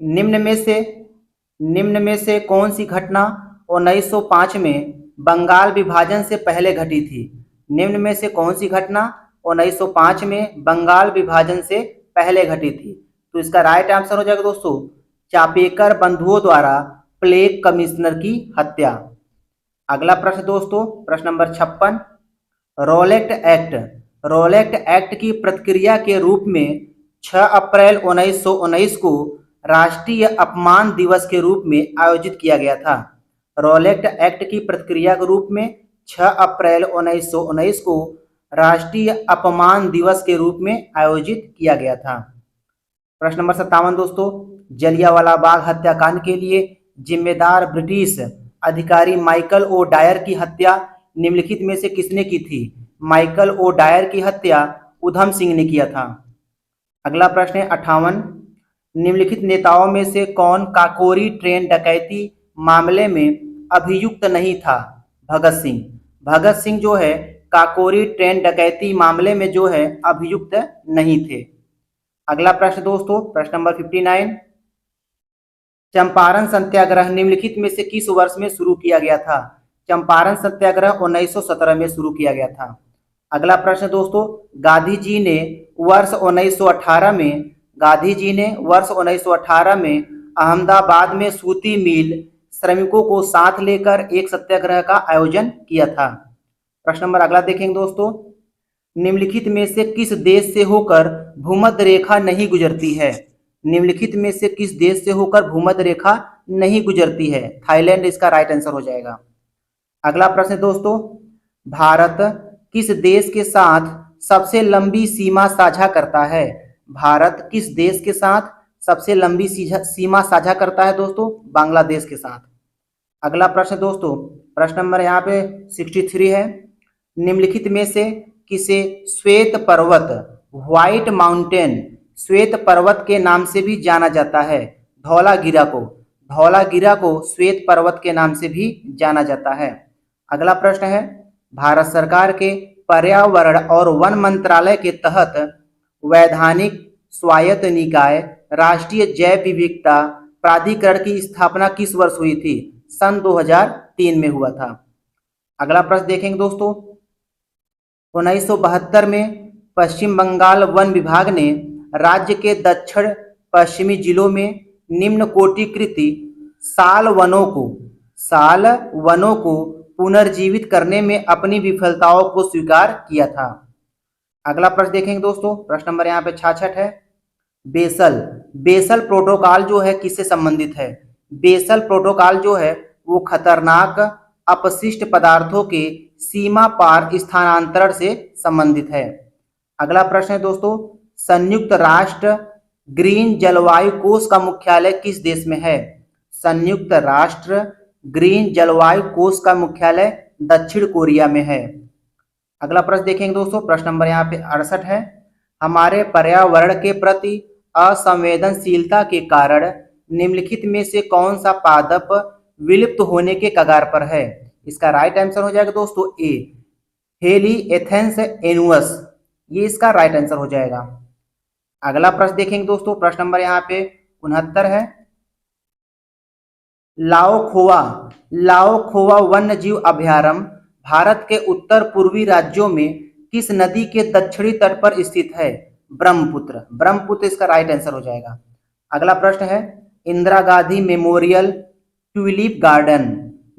निम्न में से कौन सी घटना 1905 में बंगाल विभाजन से पहले घटी थी, निम्न में से कौन सी घटना 1905 में बंगाल विभाजन से पहले घटी थी, तो इसका राइट आंसर हो जाएगा दोस्तों चापेकर बंधुओं द्वारा प्लेग कमिश्नर की हत्या। अगला प्रश्न दोस्तों, प्रश्न नंबर 56, रोलेक्ट एक्ट की प्रतिक्रिया के रूप में 6 अप्रैल 1919 को राष्ट्रीय अपमान दिवस के रूप में आयोजित किया गया था। रोलेक्ट एक्ट की प्रतिक्रिया के रूप में 6 अप्रैल 1919 को राष्ट्रीय अपमान दिवस के रूप में आयोजित किया गया था। प्रश्न नंबर 57 दोस्तों, जलियांवाला बाग हत्याकांड के लिए जिम्मेदार ब्रिटिश अधिकारी माइकल ओ डायर की हत्या निम्नलिखित में से किसने की थी। माइकल ओ डायर की हत्या उधम सिंह ने किया था। अगला प्रश्न है 58, निम्नलिखित नेताओं में से कौन काकोरी ट्रेन डकैती मामले में अभियुक्त नहीं था। भगत सिंह जो है काकोरी ट्रेन डकैती मामले में जो है अभियुक्त नहीं थे। अगला प्रश्न दोस्तों, प्रश्न नंबर 59, चंपारण सत्याग्रह निम्नलिखित में से किस वर्ष में शुरू किया गया था। चंपारण सत्याग्रह 1917 में शुरू किया गया था। अगला प्रश्न दोस्तों, गांधी जी ने वर्ष 1918 में अहमदाबाद में सूती मिल श्रमिकों को साथ लेकर एक सत्याग्रह का आयोजन किया था। प्रश्न नंबर अगला देखेंगे दोस्तों, निम्नलिखित में से किस देश से होकर भूमध्य रेखा नहीं गुजरती है। निम्नलिखित में से किस देश से होकर भूमध्य रेखा नहीं गुजरती है। थाईलैंड इसका राइट आंसर हो जाएगा। अगला प्रश्न दोस्तों, भारत किस देश के साथ सबसे लंबी सीमा साझा करता है? भारत किस देश के साथ सबसे लंबी सीमा साझा करता है दोस्तों? बांग्लादेश के साथ। अगला प्रश्न दोस्तों, प्रश्न नंबर यहाँ पे 63 है। निम्नलिखित में से किसे श्वेत पर्वत, व्हाइट माउंटेन, श्वेत पर्वत के नाम से भी जाना जाता है? धौलागिरा को श्वेत पर्वत के नाम से भी जाना जाता है। अगला प्रश्न है, भारत सरकार के पर्यावरण और वन मंत्रालय के तहत वैधानिक स्वायत्त निकाय राष्ट्रीय जैव विविधता प्राधिकरण की स्थापना किस वर्ष हुई थी? सन 2003 में हुआ था। अगला प्रश्न देखेंगे दोस्तों, 1972 में पश्चिम बंगाल वन विभाग ने राज्य के दक्षिण पश्चिमी जिलों में निम्न कोटिकृति साल वनों को पुनर्जीवित करने में अपनी विफलताओं को स्वीकार किया था। अगला प्रश्न देखेंगे दोस्तों, प्रश्न नंबर यहाँ पे 66 है। बेसल प्रोटोकॉल जो है किससे संबंधित है? बेसल प्रोटोकॉल जो है वो खतरनाक अपशिष्ट पदार्थों के सीमा पार स्थानांतरण से संबंधित है। अगला प्रश्न है दोस्तों, संयुक्त राष्ट्र ग्रीन जलवायु कोष का मुख्यालय किस देश में है? संयुक्त राष्ट्र ग्रीन जलवायु कोष का मुख्यालय दक्षिण कोरिया में है। अगला प्रश्न देखेंगे दोस्तों, प्रश्न नंबर यहाँ पे 68 है। हमारे पर्यावरण के प्रति असंवेदनशीलता के कारण निम्नलिखित में से कौन सा पादप विलुप्त होने के कगार पर है? इसका राइट आंसर हो जाएगा दोस्तों ए, हेलिएंथस एनुअस, ये इसका राइट आंसर हो जाएगा। अगला प्रश्न देखेंगे दोस्तों, प्रश्न नंबर यहाँ पे 69 है। लाओ खोवा वन्य जीव अभयारण्य भारत के उत्तर पूर्वी राज्यों में किस नदी के दक्षिणी तट पर स्थित है? ब्रह्मपुत्र इसका राइट आंसर हो जाएगा। अगला प्रश्न है, Indira Gandhi memorial tulip garden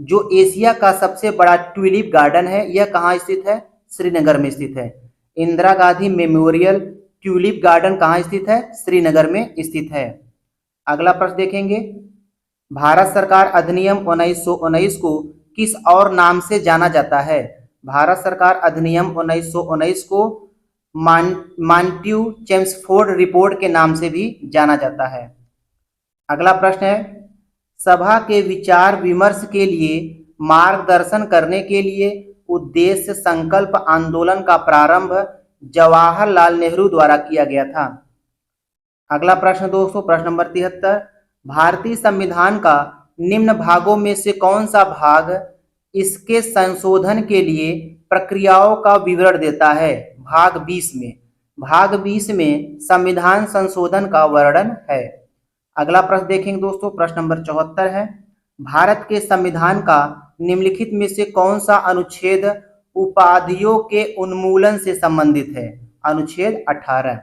जो एशिया का सबसे बड़ा ट्यूलिप गार्डन है, यह कहाँ स्थित है? श्रीनगर में स्थित है। Indira Gandhi memorial tulip garden कहाँ स्थित है? श्रीनगर में स्थित है। अगला प्रश्न देखेंगे, भारत सरकार अधिनियम 1919 को किस और नाम से जाना जाता है? भारत सरकार अधिनियम 1919 को मांट्यू चेम्सफोर्ड रिपोर्ट के नाम से भी जाना जाता है। अगला प्रश्न है, सभा के विचार विमर्श के लिए मार्गदर्शन करने के लिए उद्देश्य संकल्प आंदोलन का प्रारंभ जवाहरलाल नेहरू द्वारा किया गया था। अगला प्रश्न दोस्तों, प्रश्न नंबर 73, भारतीय संविधान का निम्न भागों में से कौन सा भाग इसके संशोधन के लिए प्रक्रियाओं का विवरण देता है? भाग 20 में संविधान संशोधन का वर्णन है। अगला प्रश्न देखेंगे दोस्तों, प्रश्न नंबर 74 है। भारत के संविधान का निम्नलिखित में से कौन सा अनुच्छेद उपाधियों के उन्मूलन से संबंधित है? अनुच्छेद 18।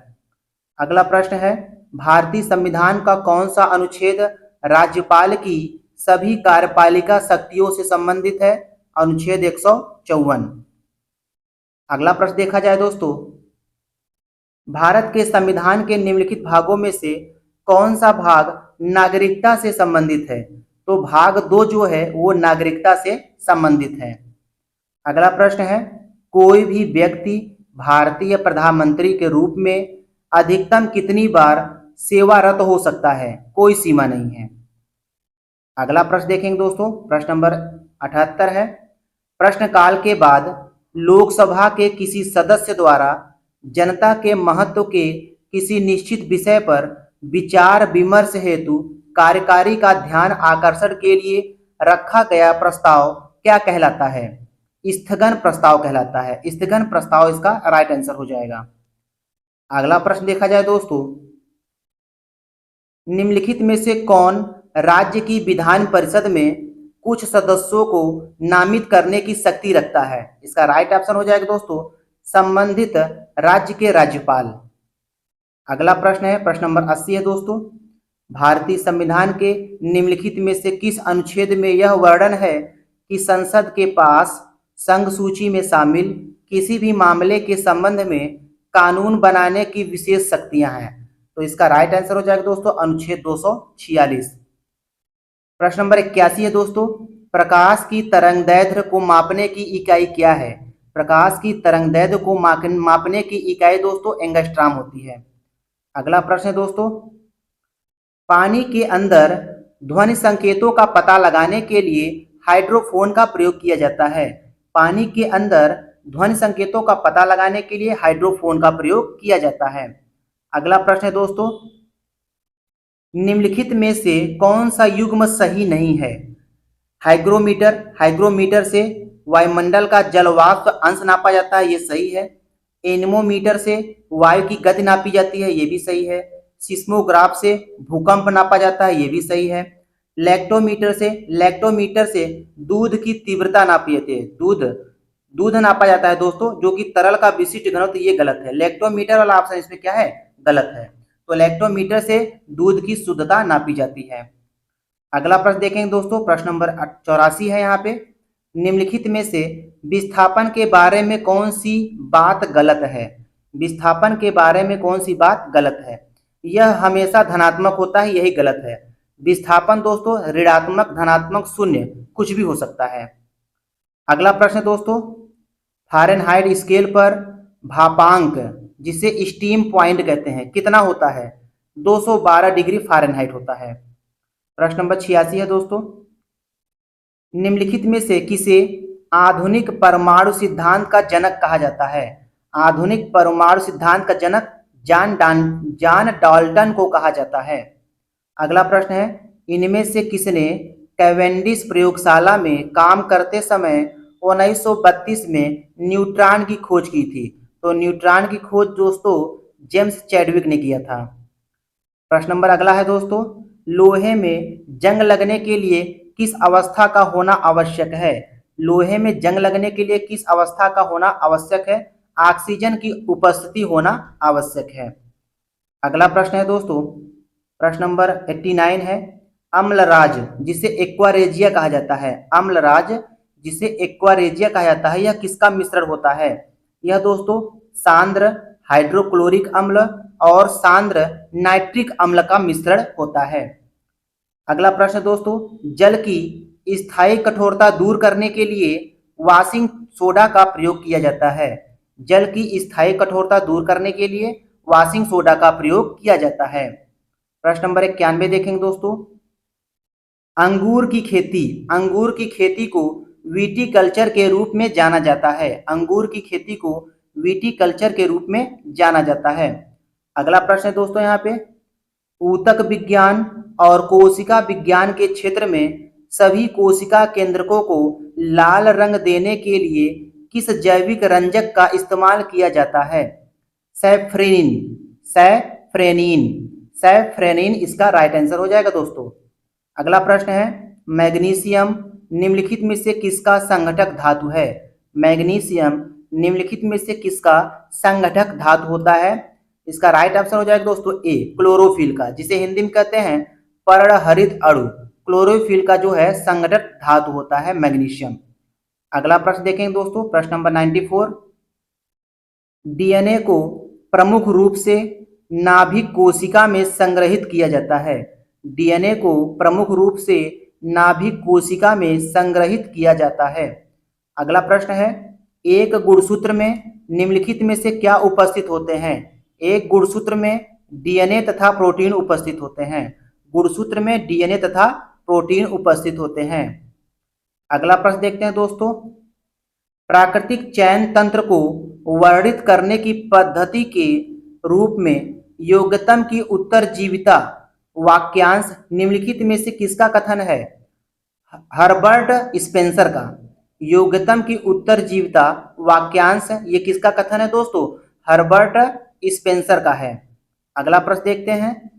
अगला प्रश्न है, भारतीय संविधान का कौन सा अनुच्छेद राज्यपाल की सभी कार्यपालिका शक्तियों से संबंधित है? अनुच्छेद 154। अगला प्रश्न देखा जाए दोस्तों, भारत के संविधान के निम्नलिखित भागों में से कौन सा भाग नागरिकता से संबंधित है? तो भाग 2 जो है वो नागरिकता से संबंधित है। अगला प्रश्न है, कोई भी व्यक्ति भारतीय प्रधानमंत्री के रूप में अधिकतम कितनी बार सेवारत हो सकता है? कोई सीमा नहीं है। अगला प्रश्न देखेंगे दोस्तों, प्रश्न नंबर 78 है। प्रश्नकाल के बाद लोकसभा के किसी सदस्य द्वारा जनता के महत्व के किसी निश्चित विषय पर विचार विमर्श हेतु कार्यकारी का ध्यान आकर्षण के लिए रखा गया प्रस्ताव क्या कहलाता है? स्थगन प्रस्ताव कहलाता है। स्थगन प्रस्ताव इसका राइट आंसर हो जाएगा। अगला प्रश्न देखा जाए दोस्तों, निम्नलिखित में से कौन राज्य की विधान परिषद में कुछ सदस्यों को नामित करने की शक्ति रखता है? इसका राइट ऑप्शन हो जाएगा दोस्तों, संबंधित राज्य के राज्यपाल। अगला प्रश्न है, प्रश्न नंबर 80 है दोस्तों, भारतीय संविधान के निम्नलिखित में से किस अनुच्छेद में यह वर्णन है कि संसद के पास संघ सूची में शामिल किसी भी मामले के संबंध में कानून बनाने की विशेष शक्तियां हैं? तो इसका राइट आंसर हो जाएगा दोस्तों, अनुच्छेद 246। प्रश्न नंबर 81 है दोस्तों, प्रकाश की तरंगदैर्घ्य को मापने की इकाई क्या है? प्रकाश की तरंगदैर्घ्य को मापने की इकाई दोस्तों एंगस्ट्रॉम होती है। अगला प्रश्न है दोस्तों, पानी के अंदर ध्वनि संकेतों का पता लगाने के लिए हाइड्रोफोन का प्रयोग किया जाता है। पानी के अंदर ध्वनि संकेतों का पता लगाने के लिए हाइड्रोफोन का प्रयोग किया जाता है। अगला प्रश्न है दोस्तों, निम्नलिखित में से कौन सा युग्म सही नहीं है? हाइग्रोमीटर से वायुमंडल का जलवाष्प अंश नापा जाता है, ये सही है। एनेमोमीटर से वायु की गति नापी जाती है, ये भी सही है। सिस्मोग्राफ से भूकंप नापा जाता है, ये भी सही है। लैक्टोमीटर से दूध की तीव्रता नापी जाती है, दूध नापा जाता है दोस्तों, जो कि तरल का विशिष्ट घनत्व, ये गलत है। लैक्टोमीटर वाला ऑप्शन इसमें क्या है? गलत है। तो लैक्टोमीटर से दूध की शुद्धता नापी जाती है। अगला प्रश्न देखेंगे दोस्तों, प्रश्न नंबर 84 है यहाँ पे, निम्नलिखित में से विस्थापन के बारे में कौन सी बात गलत है? विस्थापन के बारे में कौन सी बात गलत है? यह हमेशा धनात्मक होता है, यही गलत है। विस्थापन दोस्तों ऋणात्मक, धनात्मक, शून्य कुछ भी हो सकता है। अगला प्रश्न दोस्तों, फ़ारेनहाइट स्केल पर भापांक, जिसे स्टीम पॉइंट कहते हैं, कितना होता है? 212 डिग्री फ़ारेनहाइट होता है। प्रश्न नंबर 86 है दोस्तों, निम्नलिखित में से किसे आधुनिक परमाणु सिद्धांत का जनक कहा जाता है? आधुनिक परमाणु सिद्धांत का जनक जॉन डाल्टन को कहा जाता है। अगला प्रश्न है, इनमें से किसने कैवेंडिश प्रयोगशाला में काम करते समय 1932 में न्यूट्रॉन की खोज की थी? तो न्यूट्रॉन की खोज दोस्तों जेम्स चैडविक ने किया था। प्रश्न नंबर अगला है दोस्तों, लोहे में जंग लगने के लिए किस अवस्था का होना आवश्यक है? लोहे में जंग लगने के लिए किस अवस्था का होना आवश्यक है? ऑक्सीजन की उपस्थिति होना आवश्यक है। अगला प्रश्न है दोस्तों, प्रश्न नंबर 89 है, अम्लराज जिसे एक्वारेजिया कहा जाता है, अम्लराज जिसे एक्वारेजिया कहा जाता है, यह किसका मिश्रण होता है? यह दोस्तों सांद्र हाइड्रोक्लोरिक अम्ल और सांद्र नाइट्रिक अम्ल का मिश्रण होता है। अगला प्रश्न दोस्तों, जल की स्थायी कठोरता दूर करने के लिए वाशिंग सोडा का प्रयोग किया जाता है। जल की स्थायी कठोरता दूर करने के लिए वाशिंग सोडा का प्रयोग किया जाता है। प्रश्न नंबर 91 देखेंगे दोस्तों, अंगूर की खेती को विटीकल्चर के रूप में जाना जाता है। अंगूर की खेती को विटीकल्चर के रूप में जाना जाता है। अगला प्रश्न है दोस्तों यहाँ पे, ऊतक विज्ञान और कोशिका विज्ञान के क्षेत्र में सभी कोशिका केंद्रकों को लाल रंग देने के लिए किस जैविक रंजक का इस्तेमाल किया जाता है? सैफ्रेनिन इसका राइट आंसर हो जाएगा दोस्तों। अगला प्रश्न है, मैग्नीशियम निम्नलिखित में से किसका संघटक धातु है? मैग्नीशियम निम्नलिखित में से किसका संघटक धातु होता है? इसका राइट आंसर हो जाएगा दोस्तों ए, क्लोरोफिल का, जिसे हिंदी में कहते हैं पर्णहरित अणु। क्लोरोफिल का जो है संघटक धातु होता है मैग्नीशियम। अगला प्रश्न देखेंगे दोस्तों, प्रश्न नंबर 94, डीएनए को प्रमुख रूप से नाभिक कोशिका में संग्रहित किया जाता है। डीएनए को प्रमुख रूप से नाभिक कोशिका में संग्रहित किया जाता है। अगला प्रश्न है, एक गुणसूत्र में निम्नलिखित में से क्या उपस्थित होते हैं? एक गुणसूत्र में डीएनए तथा प्रोटीन उपस्थित होते हैं। गुणसूत्र में डीएनए तथा प्रोटीन उपस्थित होते हैं। अगला प्रश्न देखते हैं दोस्तों, प्राकृतिक चयन तंत्र को वर्णित करने की पद्धति के रूप में योग्यतम की उत्तरजीविता वाक्यांश निम्नलिखित में से किसका कथन है? हर्बर्ट स्पेंसर का। योग्यतम की उत्तरजीविता वाक्यांश ये किसका कथन है दोस्तों? हर्बर्ट स्पेंसर का है। अगला प्रश्न देखते हैं,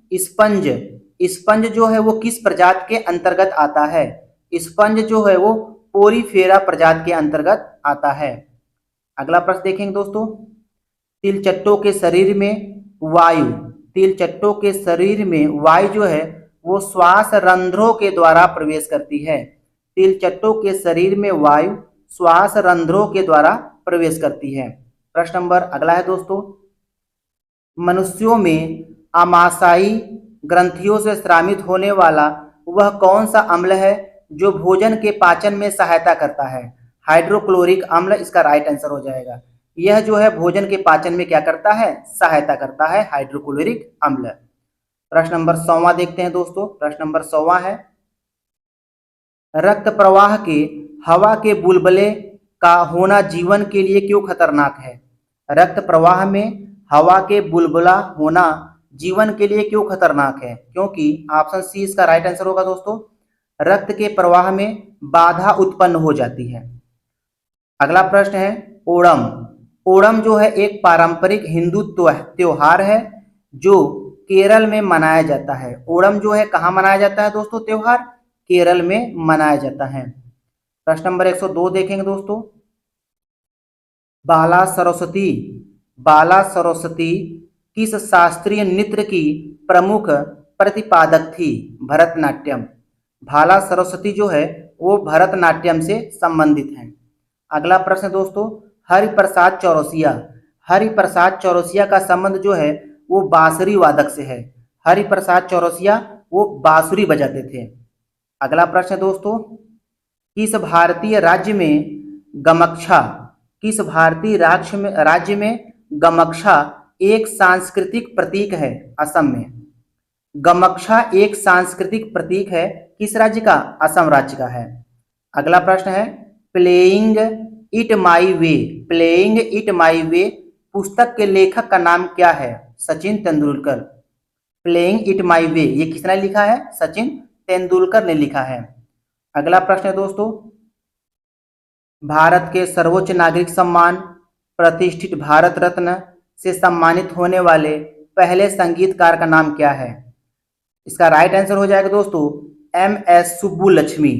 स्पंज जो है वो किस प्रजाति के अंतर्गत आता है? स्पंज जो है वो पोरीफेरा प्रजाति के अंतर्गत आता है। अगला प्रश्न देखेंगे दोस्तों, तिलचट्टों के शरीर में वायु जो है वो श्वास रंध्रों के द्वारा प्रवेश करती है। तिलचट्टों के शरीर में वायु श्वास रंध्रों के द्वारा प्रवेश करती है। प्रश्न नंबर अगला है दोस्तों, मनुष्यों में आमाशयी ग्रंथियों से स्रावित होने वाला वह कौन सा अम्ल है जो भोजन के पाचन में सहायता करता है? हाइड्रोक्लोरिक अम्ल इसका राइट आंसर हो जाएगा। यह जो है भोजन के पाचन में क्या करता है, सहायता करता है, हाइड्रोक्लोरिक अम्ल। प्रश्न नंबर 100वां देखते हैं दोस्तों। प्रश्न नंबर 100वां है, रक्त प्रवाह के हवा के बुलबुले का होना जीवन के लिए क्यों खतरनाक है? रक्त प्रवाह में हवा के बुलबुला होना जीवन के लिए क्यों खतरनाक है? क्योंकि ऑप्शन सी इसका राइट आंसर होगा दोस्तों, रक्त के प्रवाह में बाधा उत्पन्न हो जाती है। अगला प्रश्न है ओणम। ओणम जो है एक पारंपरिक हिंदू त्योहार है जो केरल में मनाया जाता है। ओणम जो है कहाँ मनाया जाता है दोस्तों? त्योहार केरल में मनाया जाता है। प्रश्न नंबर 102 देखेंगे दोस्तों। बाला सरस्वती, बाला सरस्वती किस शास्त्रीय नृत्य की प्रमुख प्रतिपादक थी? भरतनाट्यम। भाला सरस्वती जो है वो भरतनाट्यम से संबंधित है। अगला प्रश्न दोस्तों, हरिप्रसाद चौरसिया। हरिप्रसाद चौरसिया का संबंध जो है वो बांसुरी वादक से है। हरिप्रसाद चौरसिया वो बांसुरी बजाते थे। अगला प्रश्न दोस्तों, किस भारतीय राज्य में गमक्षा, किस भारतीय राज्य में गमक्षा एक सांस्कृतिक प्रतीक है? असम में। गमक्षा एक सांस्कृतिक प्रतीक है, किस राज्य का? असम राज्य का है। अगला प्रश्न है, playing it my way, playing it my way पुस्तक के लेखक का नाम क्या है? Sachin Tendulkar. Playing it my way ये किसने लिखा है? सचिन तेंदुलकर ने लिखा है। अगला प्रश्न है दोस्तों, भारत के सर्वोच्च नागरिक सम्मान प्रतिष्ठित भारत रत्न से सम्मानित होने वाले पहले संगीतकार का नाम क्या है? इसका राइट आंसर हो जाएगा दोस्तों एम.एस. सुब्बुलक्ष्मी।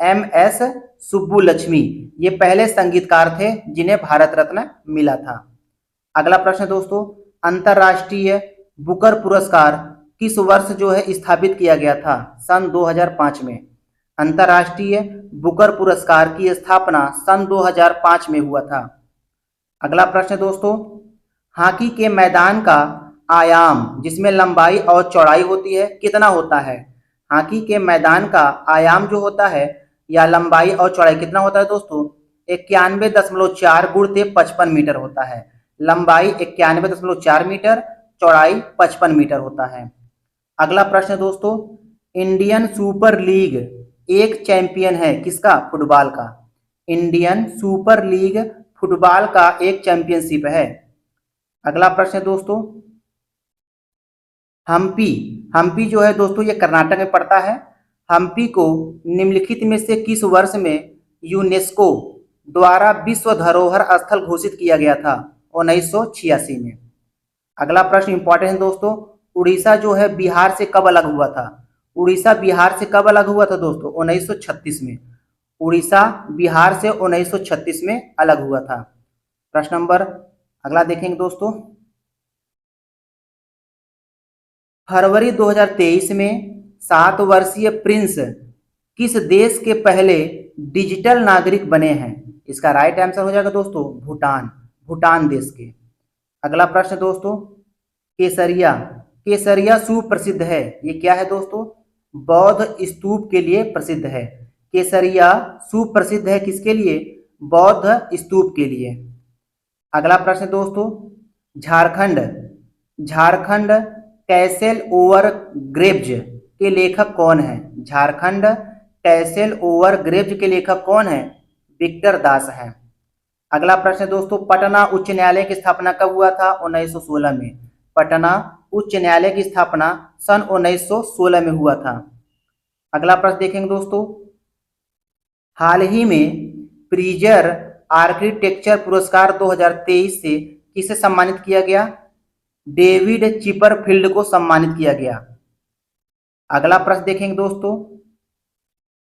एम.एस. सुब्बुलक्ष्मी ये पहले संगीतकार थे जिन्हें भारत रत्न मिला था। अगला प्रश्न दोस्तों, अंतर्राष्ट्रीय बुकर पुरस्कार किस वर्ष जो है स्थापित किया गया था? सन 2005 में। अंतर्राष्ट्रीय बुकर पुरस्कार की स्थापना सन 2005 में हुआ था। अगला प्रश्न दोस्तों, हॉकी के मैदान का आयाम जिसमें लंबाई और चौड़ाई होती है कितना होता है? हॉकी के मैदान का आयाम जो होता है या लंबाई और चौड़ाई कितना होता है दोस्तों? 91.4 × 55 मीटर होता है। लंबाई 91.4 मीटर, चौड़ाई 55 मीटर होता है। अगला प्रश्न दोस्तों, इंडियन सुपर लीग एक चैंपियन है किसका? फुटबॉल का। इंडियन सुपर लीग फुटबॉल का एक चैंपियनशिप है। अगला प्रश्न दोस्तों, हम्पी, हम्पी जो है दोस्तों ये कर्नाटक में पड़ता है। हम्पी को निम्नलिखित में से किस वर्ष में यूनेस्को द्वारा विश्व धरोहर स्थल घोषित किया गया था? 1986 में। अगला प्रश्न इंपॉर्टेंट है दोस्तों, उड़ीसा जो है बिहार से कब अलग हुआ था? उड़ीसा बिहार से कब अलग हुआ था दोस्तों? 1936 में। उड़ीसा बिहार से 1936 में अलग हुआ था। प्रश्न नंबर अगला देखेंगे दोस्तों, फरवरी 2023 में 7 वर्षीय प्रिंस किस देश के पहले डिजिटल नागरिक बने हैं? इसका राइट आंसर हो जाएगा दोस्तों भूटान, भूटान देश के। अगला प्रश्न दोस्तों, केसरिया, केसरिया सुप्रसिद्ध है, ये क्या है दोस्तों? बौद्ध स्तूप के लिए प्रसिद्ध है। केसरिया सुप्रसिद्ध है किसके लिए? बौद्ध स्तूप के लिए। अगला प्रश्न दोस्तों, Jharkhand, Jharkhand castle over Graves के लेखक कौन है? झारखंड कैसल ओवर ग्रेव्स के लेखक कौन है? विक्टर दास है। अगला प्रश्न दोस्तों, पटना उच्च न्यायालय की स्थापना कब हुआ था? 1916 में। पटना उच्च न्यायालय की स्थापना सन 1916 में हुआ था। अगला प्रश्न देखेंगे दोस्तों, हाल ही में प्रीजर आर्किटेक्चर पुरस्कार 2023 से किसे सम्मानित किया गया? डेविड चिपरफील्ड को सम्मानित किया गया। अगला प्रश्न देखेंगे दोस्तों,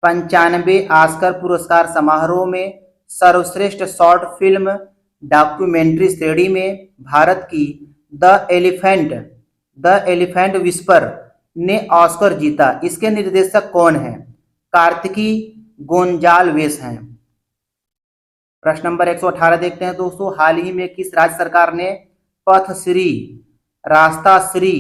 95 ऑस्कर पुरस्कार समारोह में सर्वश्रेष्ठ शॉर्ट फिल्म डॉक्यूमेंट्री श्रेणी में भारत की द एलिफेंट विस्पर ने ऑस्कर जीता। इसके निर्देशक कौन है? कार्तिकी गोंजाल्वेस हैं। प्रश्न नंबर 118 देखते हैं दोस्तों, हाल ही में किस राज्य सरकार ने पथश्री रास्ता श्री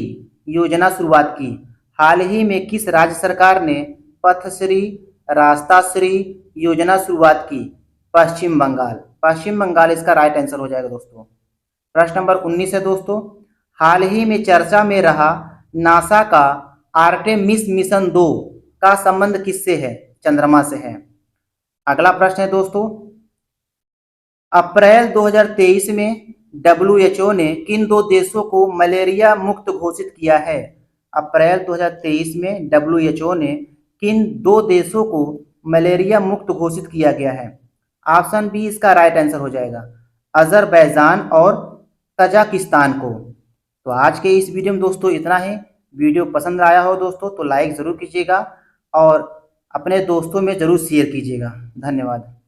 योजना शुरुआत की? हाल ही में किस राज्य सरकार ने पथश्री रास्ता श्री योजना शुरुआत की? पश्चिम बंगाल। पश्चिम बंगाल इसका राइट आंसर हो जाएगा दोस्तों। प्रश्न नंबर 19 है दोस्तों, हाल ही में चर्चा में रहा नासा का आर्टेमिस मिशन 2 का संबंध किससे है? चंद्रमा से है। अगला प्रश्न है दोस्तों, अप्रैल 2023 में डब्ल्यूएचओ ने किन दो देशों को मलेरिया मुक्त घोषित किया है? अप्रैल 2023 में डब्ल्यूएचओ ने किन दो देशों को मलेरिया मुक्त घोषित किया गया है? ऑप्शन बी इसका राइट आंसर हो जाएगा, अजरबैजान और तजाकिस्तान को। तो आज के इस वीडियो में दोस्तों इतना ही। वीडियो पसंद आया हो दोस्तों तो लाइक ज़रूर कीजिएगा और अपने दोस्तों में ज़रूर शेयर कीजिएगा। धन्यवाद।